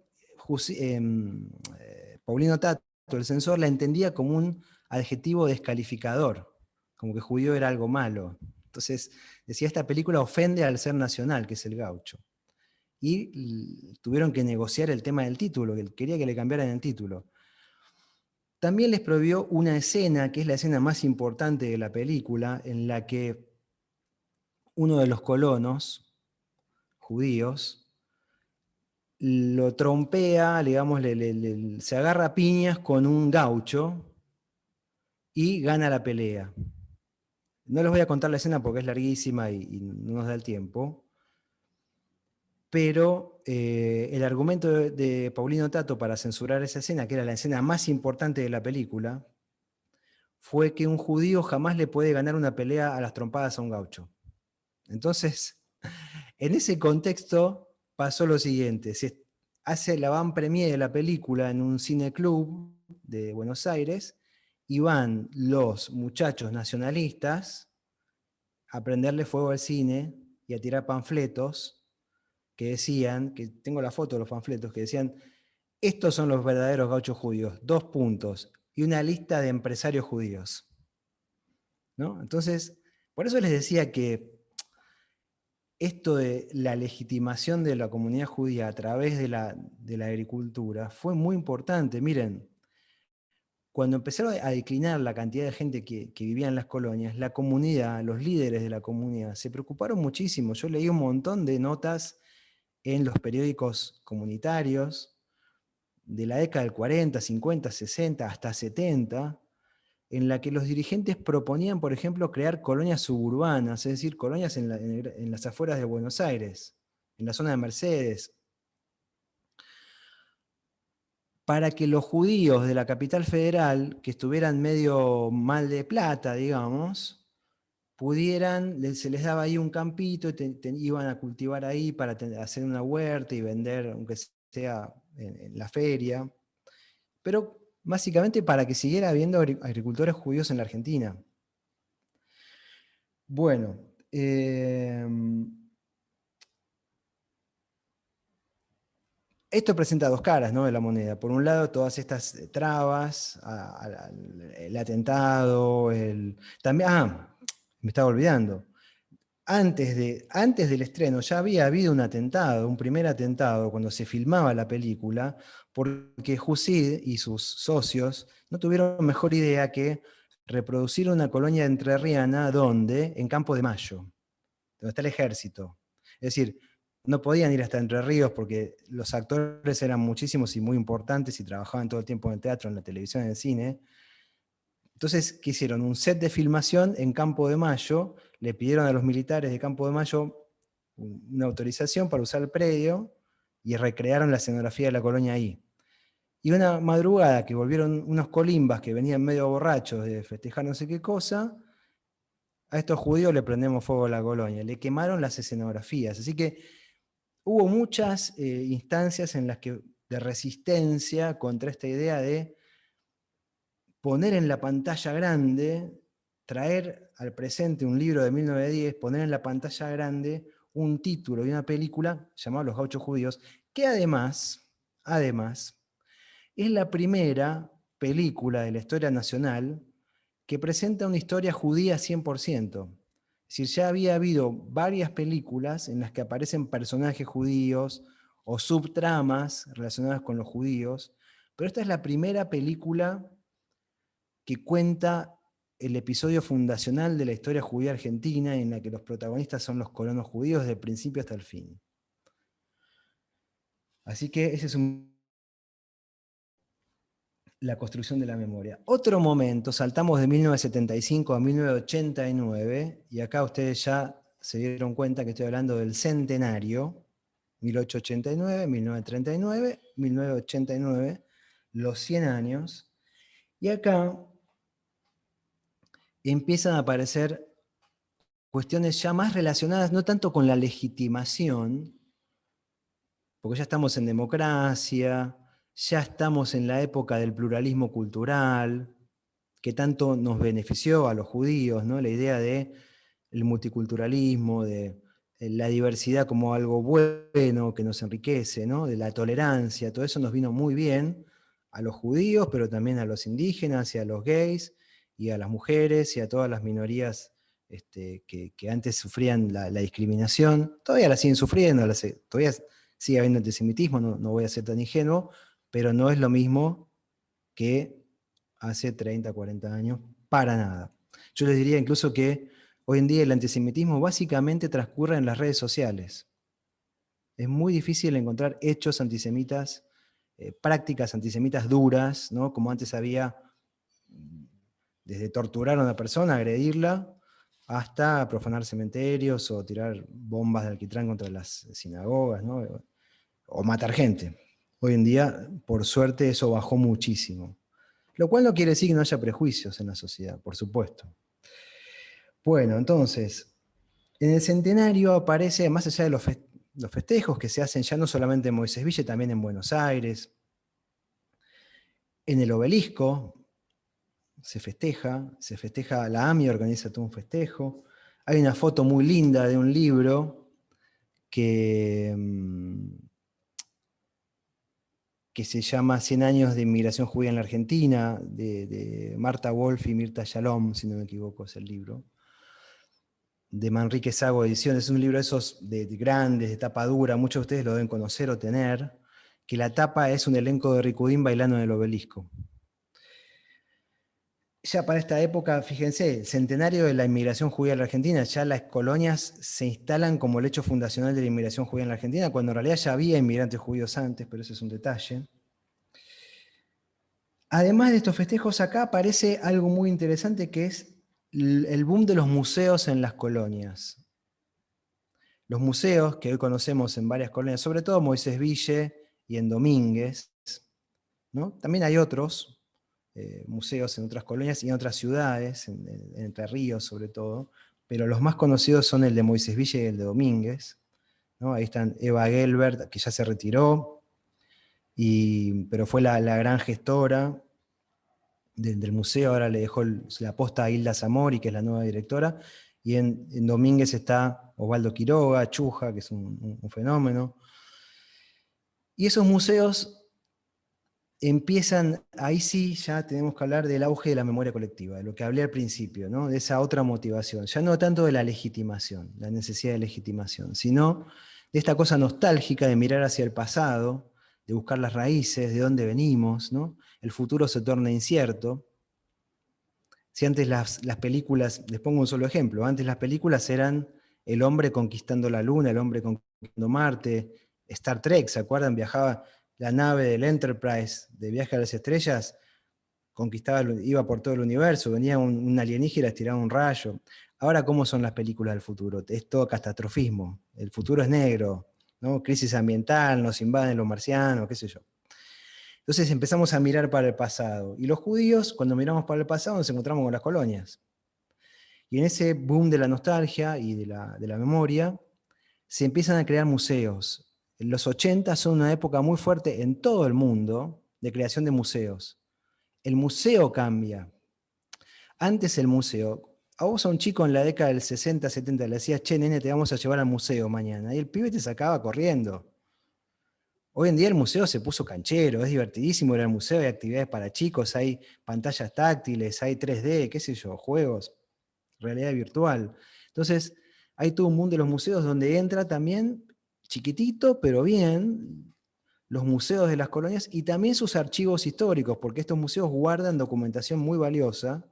Paulino Tato, el censor, la entendía como un adjetivo descalificador, como que judío era algo malo. Entonces decía, esta película ofende al ser nacional, que es el gaucho. Y tuvieron que negociar el tema del título, que él quería que le cambiaran el título. También les prohibió una escena, que es la escena más importante de la película, en la que uno de los colonos judíos lo trompea, digamos, se agarra a piñas con un gaucho y gana la pelea. No les voy a contar la escena porque es larguísima y no nos da el tiempo, pero el argumento de Paulino Tato para censurar esa escena, que era la escena más importante de la película, fue que un judío jamás le puede ganar una pelea a las trompadas a un gaucho. Entonces, en ese contexto pasó lo siguiente, se hace la van premiere de la película en un cineclub de Buenos Aires y van los muchachos nacionalistas a prenderle fuego al cine y a tirar panfletos que decían, que tengo la foto de los panfletos, que decían, estos son los verdaderos gauchos judíos, 2 puntos, y una lista de empresarios judíos. ¿no? Entonces, por eso les decía que esto de la legitimación de la comunidad judía a través de la agricultura fue muy importante. Miren, cuando empezaron a declinar la cantidad de gente que vivía en las colonias, la comunidad, los líderes de la comunidad, se preocuparon muchísimo. Yo leí un montón de notas en los periódicos comunitarios de la década del 40, 50, 60, hasta 70, en la que los dirigentes proponían, por ejemplo, crear colonias suburbanas, es decir, colonias en las afueras de Buenos Aires, en la zona de Mercedes, para que los judíos de la capital federal, que estuvieran medio mal de plata, digamos, pudieran, se les daba ahí un campito, y iban a cultivar ahí para hacer una huerta y vender, aunque sea en la feria, pero básicamente para que siguiera habiendo agricultores judíos en la Argentina. Bueno, esto presenta dos caras, ¿no?, de la moneda. Por un lado, todas estas trabas, el atentado, también, me estaba olvidando. Antes del estreno ya había habido un atentado, un primer atentado, cuando se filmaba la película, porque Jusid y sus socios no tuvieron mejor idea que reproducir una colonia entrerriana, ¿dónde? En Campo de Mayo, donde está el ejército. Es decir, no podían ir hasta Entre Ríos porque los actores eran muchísimos y muy importantes y trabajaban todo el tiempo en el teatro, en la televisión, en el cine. Entonces, ¿qué hicieron? Un set de filmación en Campo de Mayo, le pidieron a los militares de Campo de Mayo una autorización para usar el predio y recrearon la escenografía de la colonia ahí. Y una madrugada que volvieron unos colimbas que venían medio borrachos de festejar no sé qué cosa, a estos judíos le prendemos fuego a la colonia, le quemaron las escenografías. Así que hubo muchas instancias en las que, de resistencia contra esta idea de poner en la pantalla grande, traer al presente un libro de 1910, poner en la pantalla grande un título y una película llamada Los Gauchos Judíos, que además, es la primera película de la historia nacional que presenta una historia judía 100%. Es decir, ya había habido varias películas en las que aparecen personajes judíos o subtramas relacionadas con los judíos, pero esta es la primera película que cuenta el episodio fundacional de la historia judía argentina, en la que los protagonistas son los colonos judíos desde el principio hasta el fin. Así que ese es la construcción de la memoria. Otro momento, saltamos de 1975 a 1989, y acá ustedes ya se dieron cuenta que estoy hablando del centenario, 1889, 1939, 1989, los 100 años, y acá empiezan a aparecer cuestiones ya más relacionadas no tanto con la legitimación, porque ya estamos en democracia, ya estamos en la época del pluralismo cultural, que tanto nos benefició a los judíos, ¿no? La idea del multiculturalismo, de la diversidad como algo bueno que nos enriquece, ¿no? De la tolerancia, todo eso nos vino muy bien a los judíos, pero también a los indígenas y a los gays y a las mujeres y a todas las minorías que antes sufrían la discriminación. Todavía la siguen sufriendo, todavía sigue habiendo antisemitismo, no voy a ser tan ingenuo, pero no es lo mismo que hace 30, 40 años, para nada. Yo les diría incluso que hoy en día el antisemitismo básicamente transcurre en las redes sociales. Es muy difícil encontrar hechos antisemitas, prácticas antisemitas duras, ¿no? Como antes había, desde torturar a una persona, agredirla, hasta profanar cementerios o tirar bombas de alquitrán contra las sinagogas, ¿no? O matar gente. Hoy en día, por suerte, eso bajó muchísimo. Lo cual no quiere decir que no haya prejuicios en la sociedad, por supuesto. Bueno, entonces, en el centenario aparece, más allá de los festejos que se hacen ya no solamente en Moisés Villa, también en Buenos Aires, en el obelisco se festeja, la AMI organiza todo un festejo. Hay una foto muy linda de un libro que que se llama 100 años de inmigración judía en la Argentina, de Marta Wolf y Mirta Shalom, si no me equivoco, es el libro. De Manrique Sago Ediciones, es un libro de esos de grandes, de tapa dura, muchos de ustedes lo deben conocer o tener, que la tapa es un elenco de Ricudín bailando en el Obelisco. Ya para esta época, fíjense, el centenario de la inmigración judía en la Argentina, ya las colonias se instalan como el hecho fundacional de la inmigración judía en la Argentina, cuando en realidad ya había inmigrantes judíos antes, pero ese es un detalle. Además de estos festejos, acá aparece algo muy interesante, que es el boom de los museos en las colonias. Los museos que hoy conocemos en varias colonias, sobre todo Moisés Ville y en Domínguez, ¿no? También hay otros museos en otras colonias y en otras ciudades, en Entre Ríos sobre todo, pero los más conocidos son el de Moisés Ville y el de Domínguez, ¿no? Ahí están Eva Gelbert, que ya se retiró, pero fue la gran gestora del museo, ahora le dejó la posta a Hilda Zamori, que es la nueva directora, y en Domínguez está Osvaldo Quiroga, Chuja, que es un fenómeno. Y esos museos empiezan, ahí sí ya tenemos que hablar del auge de la memoria colectiva, de lo que hablé al principio, ¿no? De esa otra motivación, ya no tanto de la legitimación, la necesidad de legitimación, sino de esta cosa nostálgica de mirar hacia el pasado, de buscar las raíces, de dónde venimos, ¿no? El futuro se torna incierto. Si antes las películas, les pongo un solo ejemplo, antes las películas eran el hombre conquistando la luna, el hombre conquistando Marte, Star Trek, ¿se acuerdan? Viajaba la nave del Enterprise de Viaje a las Estrellas, iba por todo el universo, venía un alienígena, tiraba un rayo. Ahora, ¿cómo son las películas del futuro? Es todo catastrofismo, el futuro es negro, ¿no? Crisis ambiental, nos invaden los marcianos, qué sé yo. Entonces empezamos a mirar para el pasado. Y los judíos, cuando miramos para el pasado, nos encontramos con las colonias. Y en ese boom de la nostalgia y de la memoria, se empiezan a crear museos. En los 80 son una época muy fuerte en todo el mundo de creación de museos. El museo cambia. Antes el museo, a vos a un chico en la década del 60, 70 le decías, che, nene, te vamos a llevar al museo mañana. Y el pibe te sacaba corriendo. Hoy en día el museo se puso canchero, es divertidísimo ir al museo, hay actividades para chicos, hay pantallas táctiles, hay 3D, qué sé yo, juegos, realidad virtual. Entonces, hay todo un mundo de los museos donde entra también, chiquitito, pero bien, los museos de las colonias y también sus archivos históricos, porque estos museos guardan documentación muy valiosa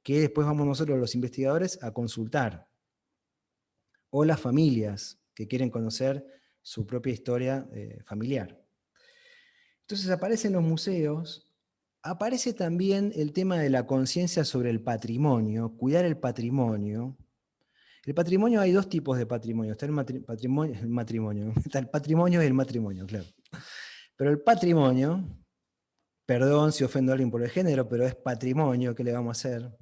que después vamos nosotros los investigadores a consultar. O las familias que quieren conocer su propia historia familiar. Entonces aparecen los museos, aparece también el tema de la conciencia sobre el patrimonio, cuidar el patrimonio. El patrimonio, hay dos tipos de patrimonio, está está el patrimonio y el matrimonio, claro. Pero el patrimonio, perdón si ofendo a alguien por el género, pero es patrimonio, ¿qué le vamos a hacer?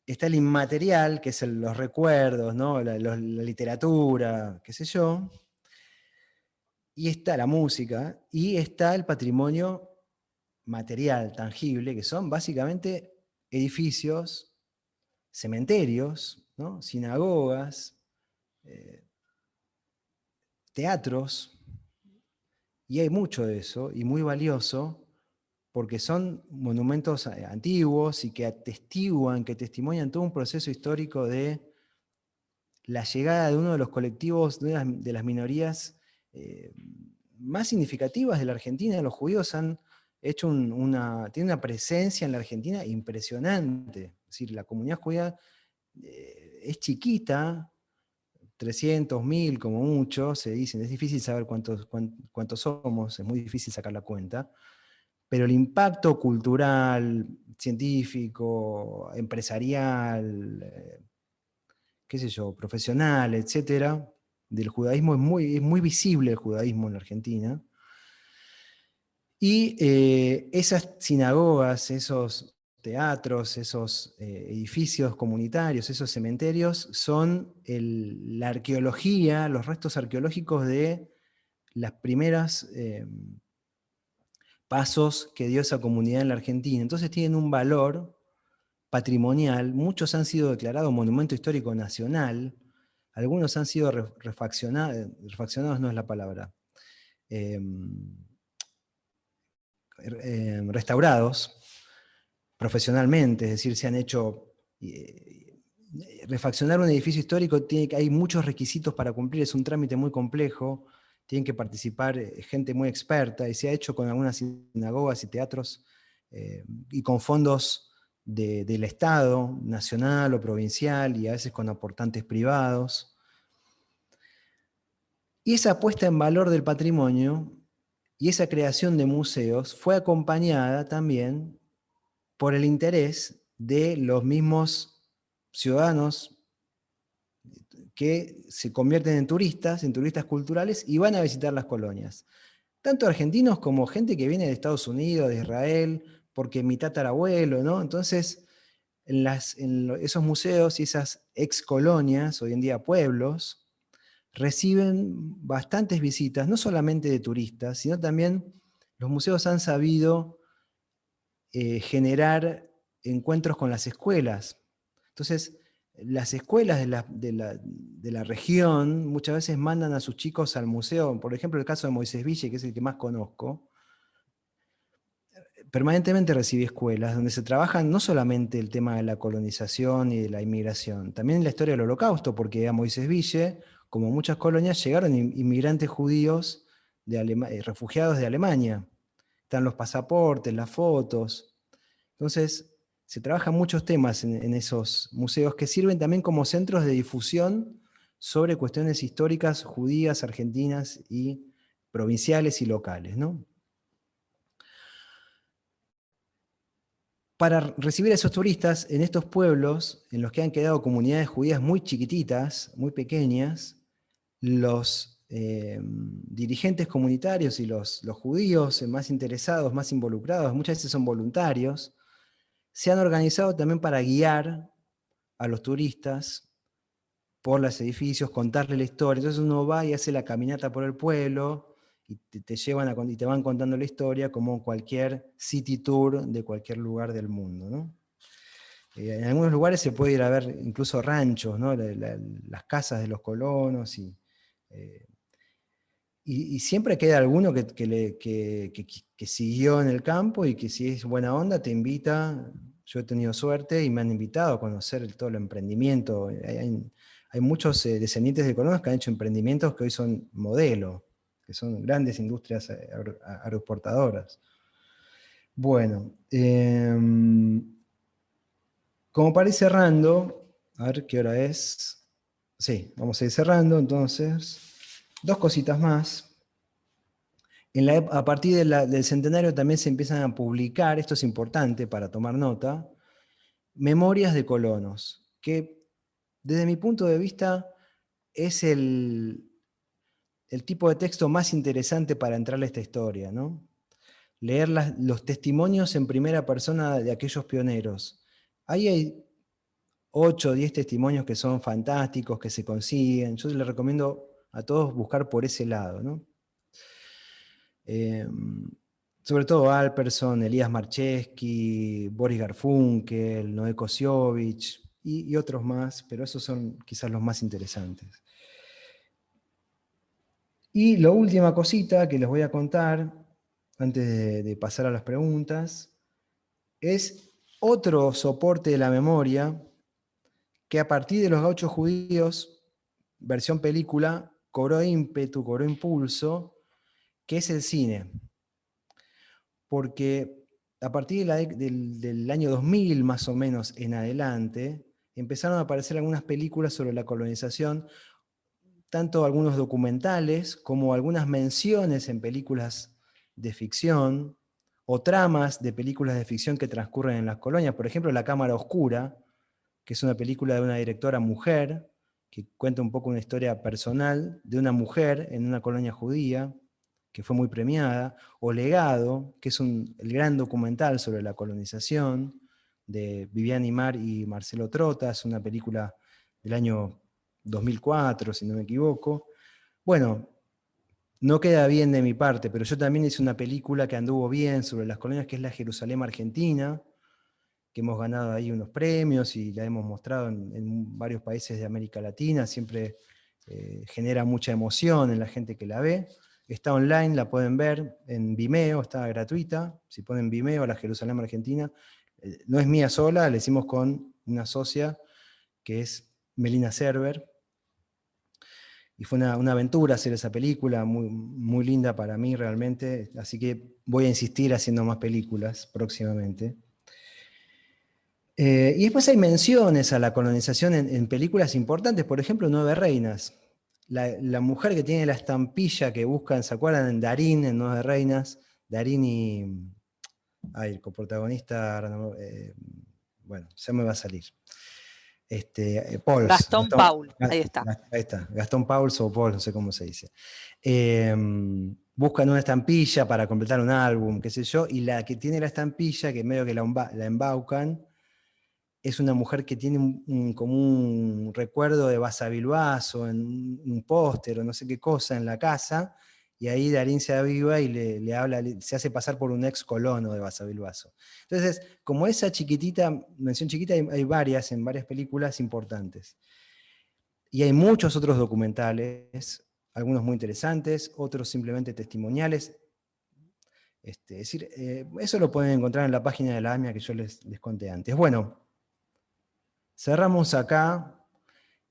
Está el inmaterial, que es los recuerdos, ¿no? la literatura, qué sé yo, y está la música, y está el patrimonio material, tangible, que son básicamente edificios, cementerios, ¿no? Sinagogas, teatros, y hay mucho de eso, y muy valioso, porque son monumentos antiguos y que atestiguan, que testimonian todo un proceso histórico de la llegada de uno de los colectivos, de las minorías más significativas de la Argentina. Los judíos han hecho tienen una presencia en la Argentina impresionante. Es decir, la comunidad judía es chiquita, 300.000 como mucho, se dicen, es difícil saber cuántos somos, es muy difícil sacar la cuenta, pero el impacto cultural, científico, empresarial, qué sé yo, profesional, etcétera, del judaísmo es muy visible el judaísmo en la Argentina. Y esas sinagogas, esos teatros, esos edificios comunitarios, esos cementerios, son la arqueología, los restos arqueológicos de las primeras pasos que dio esa comunidad en la Argentina. Entonces tienen un valor patrimonial, muchos han sido declarados Monumento Histórico Nacional, algunos han sido refaccionados, no es la palabra, restaurados profesionalmente, es decir, se han hecho... refaccionar un edificio histórico, hay muchos requisitos para cumplir, es un trámite muy complejo, tienen que participar gente muy experta, y se ha hecho con algunas sinagogas y teatros, y con fondos del Estado, nacional o provincial, y a veces con aportantes privados. Y esa puesta en valor del patrimonio y esa creación de museos fue acompañada también por el interés de los mismos ciudadanos que se convierten en turistas culturales, y van a visitar las colonias. Tanto argentinos como gente que viene de Estados Unidos, de Israel, porque mi tatarabuelo, ¿no? Entonces, esos museos y esas ex colonias, hoy en día pueblos, reciben bastantes visitas, no solamente de turistas, sino también los museos han sabido generar encuentros con las escuelas. Entonces, las escuelas de la región muchas veces mandan a sus chicos al museo. Por ejemplo, el caso de Moisés Ville, que es el que más conozco, permanentemente recibe escuelas donde se trabajan no solamente el tema de la colonización y de la inmigración, también la historia del Holocausto, porque a Moisés Ville, como muchas colonias, llegaron inmigrantes judíos refugiados de Alemania. Están los pasaportes, las fotos. Entonces, se trabajan muchos temas en esos museos que sirven también como centros de difusión sobre cuestiones históricas judías, argentinas y provinciales y locales, ¿no? Para recibir a esos turistas en estos pueblos, en los que han quedado comunidades judías muy chiquititas, muy pequeñas, los dirigentes comunitarios y los judíos más interesados, más involucrados, muchas veces son voluntarios, se han organizado también para guiar a los turistas por los edificios, contarle la historia. Entonces uno va y hace la caminata por el pueblo, y te llevan y te van contando la historia como cualquier city tour de cualquier lugar del mundo, ¿no? En algunos lugares se puede ir a ver incluso ranchos, ¿no? Las casas de los colonos, eh, y siempre queda alguno que siguió en el campo, y que si es buena onda te invita. Yo he tenido suerte y me han invitado a conocer todo el emprendimiento. Hay muchos descendientes de colonos que han hecho emprendimientos que hoy son modelo, que son grandes industrias agroexportadoras. Bueno, como para ir cerrando, a ver qué hora es. Sí, vamos a ir cerrando entonces. Dos cositas más. A partir del centenario también se empiezan a publicar, esto es importante para tomar nota, memorias de colonos, que desde mi punto de vista es el tipo de texto más interesante para entrarle a esta historia, ¿no? Leer los testimonios en primera persona de aquellos pioneros. Ahí hay 8 o 10 testimonios que son fantásticos, que se consiguen. Yo les recomiendo a todos buscar por ese lado, ¿no? Sobre todo Alperson, Elías Marcheski, Boris Garfunkel, Noé Kosiowicz y otros más, pero esos son quizás los más interesantes. Y la última cosita que les voy a contar, antes de pasar a las preguntas, es otro soporte de la memoria que a partir de Los Gauchos Judíos, versión película, cobró ímpetu, cobró impulso, que es el cine. Porque a partir del año 2000 más o menos en adelante, empezaron a aparecer algunas películas sobre la colonización, tanto algunos documentales como algunas menciones en películas de ficción, o tramas de películas de ficción que transcurren en las colonias. Por ejemplo, La Cámara Oscura, que es una película de una directora mujer, que cuenta un poco una historia personal de una mujer en una colonia judía, que fue muy premiada, o Legado, que es el gran documental sobre la colonización, de Viviane Imar y Marcelo Trota, es una película del año 2004, si no me equivoco. Bueno, no queda bien de mi parte, pero yo también hice una película que anduvo bien sobre las colonias, que es La Jerusalén Argentina, que hemos ganado ahí unos premios y la hemos mostrado en varios países de América Latina, siempre genera mucha emoción en la gente que la ve. está online, la pueden ver en Vimeo, está gratuita. Si ponen Vimeo, La Jerusalén Argentina, no es mía sola, la hicimos con una socia que es Melina Server. Y fue una aventura hacer esa película, muy, muy linda para mí realmente, así que voy a insistir haciendo más películas próximamente. Y después hay menciones a la colonización en películas importantes, por ejemplo, Nueve Reinas. La mujer que tiene la estampilla que buscan, ¿se acuerdan? En Darín, en Nueve Reinas, Darín y... Ay, el coprotagonista, bueno, ya me va a salir. Pauls, Gastón Paul, ahí está. Ahí está, Gastón Pauls o Pauls, no sé cómo se dice. Buscan una estampilla para completar un álbum, qué sé yo, y la que tiene la estampilla, que medio que la embaucan, es una mujer que tiene como un recuerdo de Basavilbaso en un póster o no sé qué cosa en la casa, y ahí Darín se aviva y le habla, se hace pasar por un ex colono de Basavilbaso. Entonces, como esa chiquitita, mención chiquita, hay varias en varias películas importantes. Y hay muchos otros documentales, algunos muy interesantes, otros simplemente testimoniales. Es decir, eso lo pueden encontrar en la página de la AMIA que yo les conté antes. Bueno, cerramos acá.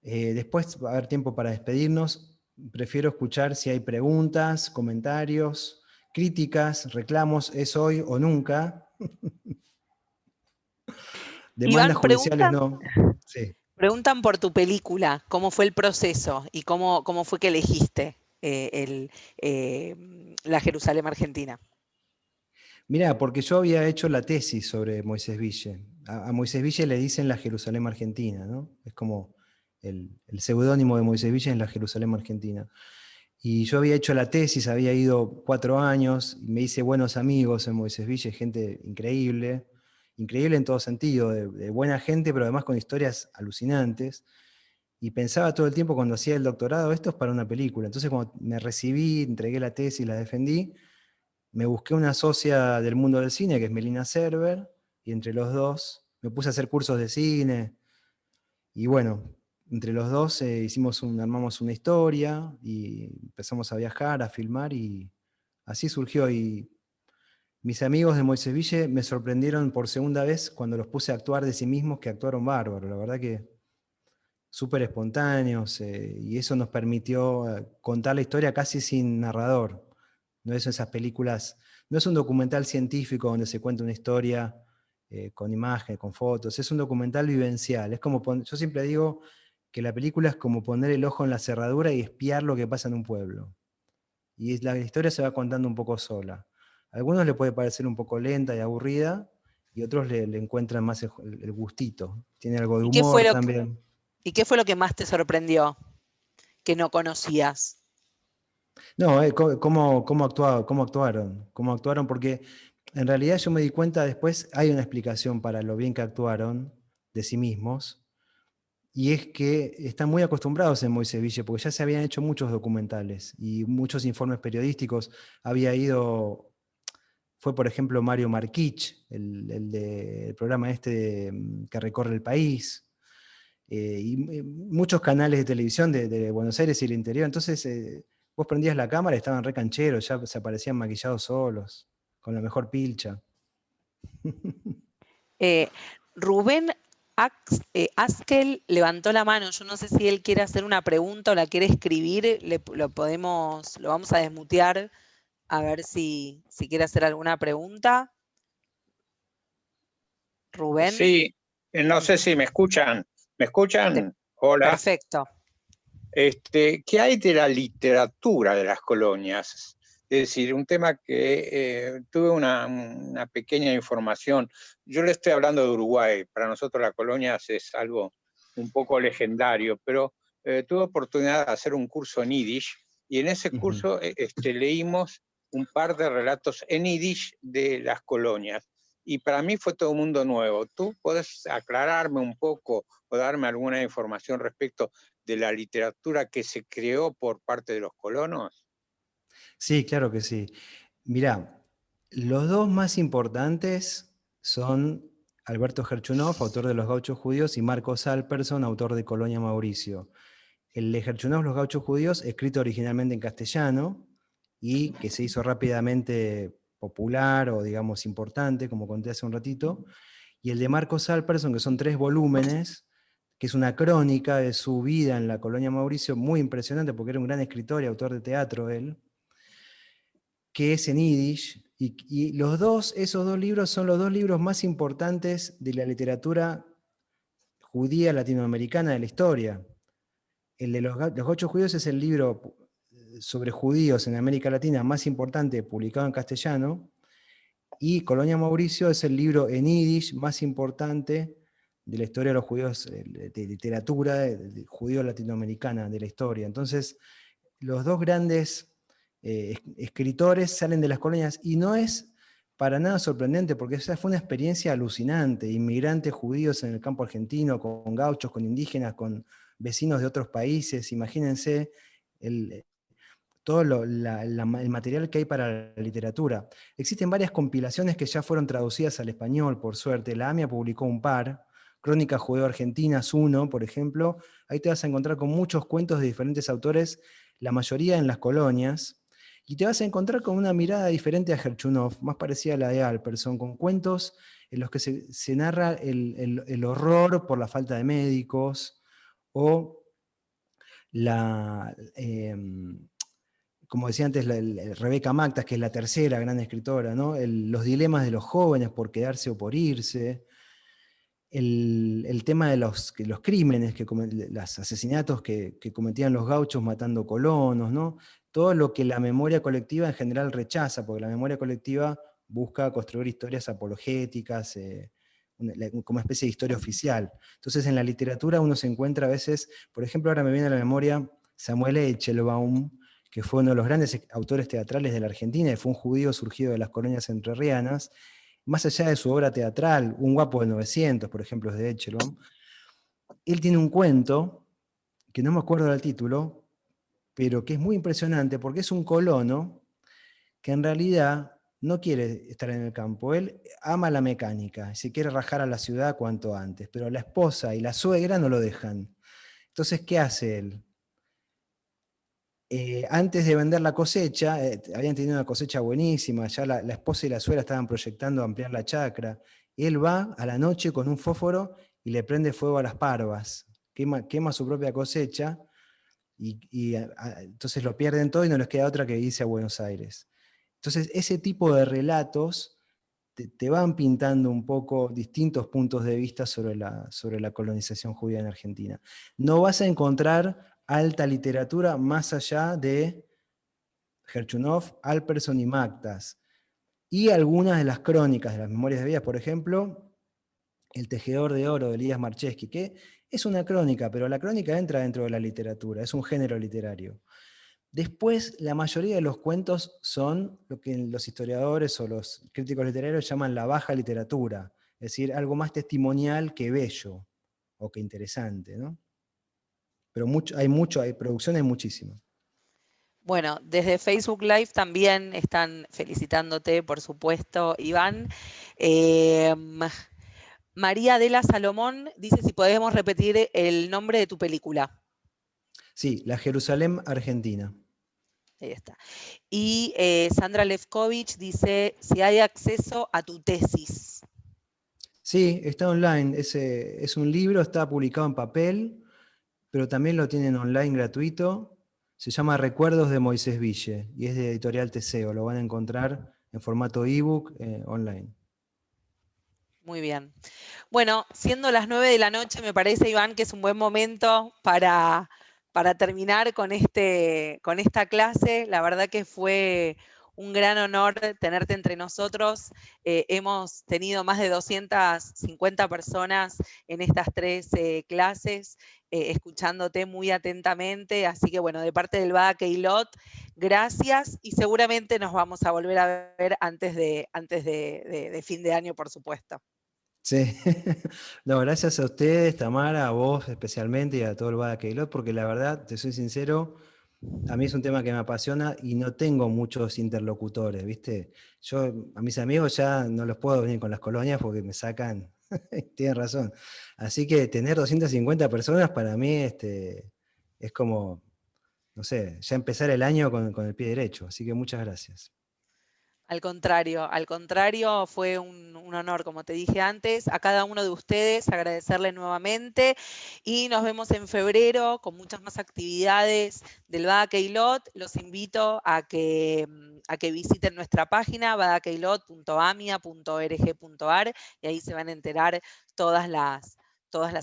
Después va a haber tiempo para despedirnos. Prefiero escuchar si hay preguntas, comentarios, críticas, reclamos, es hoy o nunca. Iván, Demandas judiciales no. Sí. preguntan por tu película, cómo fue el proceso y cómo fue que elegiste la Jerusalén Argentina. Mirá, porque yo había hecho la tesis sobre Moisés Ville. A Moisés Ville le dicen la Jerusalén Argentina, ¿no? Es como el seudónimo de Moisés Ville en la Jerusalén Argentina. Y yo había hecho la tesis, había ido 4 años, y me hice buenos amigos en Moisés Ville, gente increíble, increíble en todo sentido, de buena gente, pero además con historias alucinantes. Y pensaba todo el tiempo cuando hacía el doctorado, esto es para una película. Entonces cuando me recibí, entregué la tesis, la defendí, me busqué una socia del mundo del cine, que es Melina Server, y entre los dos me puse a hacer cursos de cine, y bueno, entre los dos armamos una historia, y empezamos a viajar, a filmar, y así surgió. Y mis amigos de Moisés Ville me sorprendieron por segunda vez cuando los puse a actuar de sí mismos, que actuaron bárbaro, la verdad que súper espontáneos, y eso nos permitió contar la historia casi sin narrador. No es esas películas, no es un documental científico donde se cuenta una historia con imágenes, con fotos, es un documental vivencial. Es como yo siempre digo que la película es como poner el ojo en la cerradura y espiar lo que pasa en un pueblo. Y la historia se va contando un poco sola. A algunos le puede parecer un poco lenta y aburrida, y otros le encuentran más el gustito. Tiene algo de ¿Y qué fue humor también. ¿Y qué fue lo que más te sorprendió que no conocías? No, cómo actuaron, porque en realidad yo me di cuenta después, hay una explicación para lo bien que actuaron de sí mismos, y es que están muy acostumbrados en Moisés Ville, porque ya se habían hecho muchos documentales y muchos informes periodísticos. Fue por ejemplo Mario Marquich, el del programa que recorre el país, y muchos canales de televisión de Buenos Aires y el interior. Entonces vos prendías la cámara y estaban re cancheros, ya se aparecían maquillados solos, con la mejor pilcha. Rubén Askel levantó la mano. Yo no sé si él quiere hacer una pregunta o la quiere escribir. Lo vamos a desmutear a ver si quiere hacer alguna pregunta. Rubén. Sí, no sé si me escuchan. ¿Me escuchan? Hola. Perfecto. ¿Qué hay de la literatura de las colonias? Es decir, un tema que tuve una pequeña información. Yo le estoy hablando de Uruguay. Para nosotros las colonias es algo un poco legendario, pero tuve oportunidad de hacer un curso en Yiddish, y en ese curso leímos un par de relatos en Yiddish de las colonias. Y para mí fue todo un mundo nuevo. ¿Tú podés aclararme un poco o darme alguna información respecto de la literatura que se creó por parte de los colonos? Sí, claro que sí. Mirá, los dos más importantes son Alberto Gerchunov, autor de Los Gauchos Judíos, y Marcos Alperson, autor de Colonia Mauricio. El de Gerchunov, Los Gauchos Judíos, escrito originalmente en castellano, y que se hizo rápidamente popular o digamos importante, como conté hace un ratito, y el de Marcos Alpersson, que son 3 volúmenes, que es una crónica de su vida en la colonia Mauricio, muy impresionante porque era un gran escritor y autor de teatro él, que es en Yiddish, y esos dos libros son los 2 libros más importantes de la literatura judía latinoamericana de la historia. El de los Gauchos Judíos es el libro sobre judíos en América Latina más importante publicado en castellano, y Colonia Mauricio es el libro en Yiddish más importante de la historia de los judíos, de literatura de judío latinoamericana de la historia. Entonces, los 2 grandes escritores salen de las colonias, y no es para nada sorprendente, porque esa fue una experiencia alucinante, inmigrantes judíos en el campo argentino, con gauchos, con indígenas, con vecinos de otros países. Imagínense todo el material que hay para la literatura. Existen varias compilaciones que ya fueron traducidas al español, por suerte. La AMIA publicó un par, Crónicas Judeo-Argentinas 1, por ejemplo. Ahí te vas a encontrar con muchos cuentos de diferentes autores, la mayoría en las colonias, y te vas a encontrar con una mirada diferente a Gerchunov, más parecida a la de Alpersson, con cuentos en los que se narra el horror por la falta de médicos, o como decía antes, Rebeca Mactas, que es la tercera gran escritora, ¿no? Los dilemas de los jóvenes por quedarse o por irse, el tema de los crímenes, los asesinatos que cometían los gauchos matando colonos, ¿no? Todo lo que la memoria colectiva en general rechaza, porque la memoria colectiva busca construir historias apologéticas, como especie de historia oficial. Entonces en la literatura uno se encuentra a veces, por ejemplo, ahora me viene a la memoria Samuel Eichelbaum, que fue uno de los grandes autores teatrales de la Argentina, y fue un judío surgido de las colonias entrerrianas. Más allá de su obra teatral, Un guapo de 900, por ejemplo, es de Eichelbaum, él tiene un cuento, que no me acuerdo del título, pero que es muy impresionante, porque es un colono que en realidad no quiere estar en el campo. Él ama la mecánica, y se quiere rajar a la ciudad cuanto antes, pero la esposa y la suegra no lo dejan. Entonces, ¿qué hace él? Antes de vender la cosecha, habían tenido una cosecha buenísima, ya la esposa y la suegra estaban proyectando ampliar la chacra. Él va a la noche con un fósforo y le prende fuego a las parvas, quema su propia cosecha, y entonces lo pierden todo y no les queda otra que irse a Buenos Aires. Entonces ese tipo de relatos te van pintando un poco distintos puntos de vista sobre la colonización judía en Argentina. No vas a encontrar alta literatura más allá de Gerchunov, Alpersson y Mactas. Y algunas de las crónicas de las memorias de vida, por ejemplo, El tejedor de oro de Elías Marcheschi, que es una crónica, pero la crónica entra dentro de la literatura, es un género literario. Después, la mayoría de los cuentos son lo que los historiadores o los críticos literarios llaman la baja literatura, es decir, algo más testimonial que bello o que interesante, ¿no? Pero hay producción, hay muchísima. Bueno, desde Facebook Live también están felicitándote, por supuesto, Iván. María Adela Salomón dice si podemos repetir el nombre de tu película. Sí, La Jerusalén Argentina. Ahí está. Y Sandra Lefkovich dice si hay acceso a tu tesis. Sí, está online. Es un libro, está publicado en papel, pero también lo tienen online gratuito. Se llama Recuerdos de Moisés Ville y es de Editorial Teseo. Lo van a encontrar en formato ebook online. Muy bien. Bueno, siendo las 9 de la noche, me parece, Iván, que es un buen momento para terminar con esta clase. La verdad que fue un gran honor tenerte entre nosotros. Hemos tenido más de 250 personas en estas 3 clases, escuchándote muy atentamente. Así que, bueno, de parte del Bada Keilot, gracias, y seguramente nos vamos a volver a ver antes de fin de año, por supuesto. Sí, no, gracias a ustedes, Tamara, a vos especialmente y a todo el Bada Keilot, porque la verdad, te soy sincero, a mí es un tema que me apasiona y no tengo muchos interlocutores, ¿viste? Yo a mis amigos ya no los puedo venir con las colonias porque me sacan, tienen razón. Así que tener 250 personas para mí es como no sé, ya empezar el año con el pie derecho. Así que muchas gracias. Al contrario, fue un honor, como te dije antes, a cada uno de ustedes, agradecerle nuevamente y nos vemos en febrero con muchas más actividades del Bada Keilot. Los invito a que visiten nuestra página badakeilot.amia.org.ar y ahí se van a enterar todas las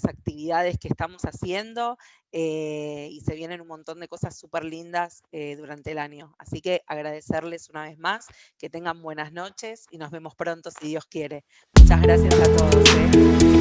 actividades que estamos haciendo y se vienen un montón de cosas súper lindas durante el año. Así que agradecerles una vez más, que tengan buenas noches y nos vemos pronto si Dios quiere. Muchas gracias a todos.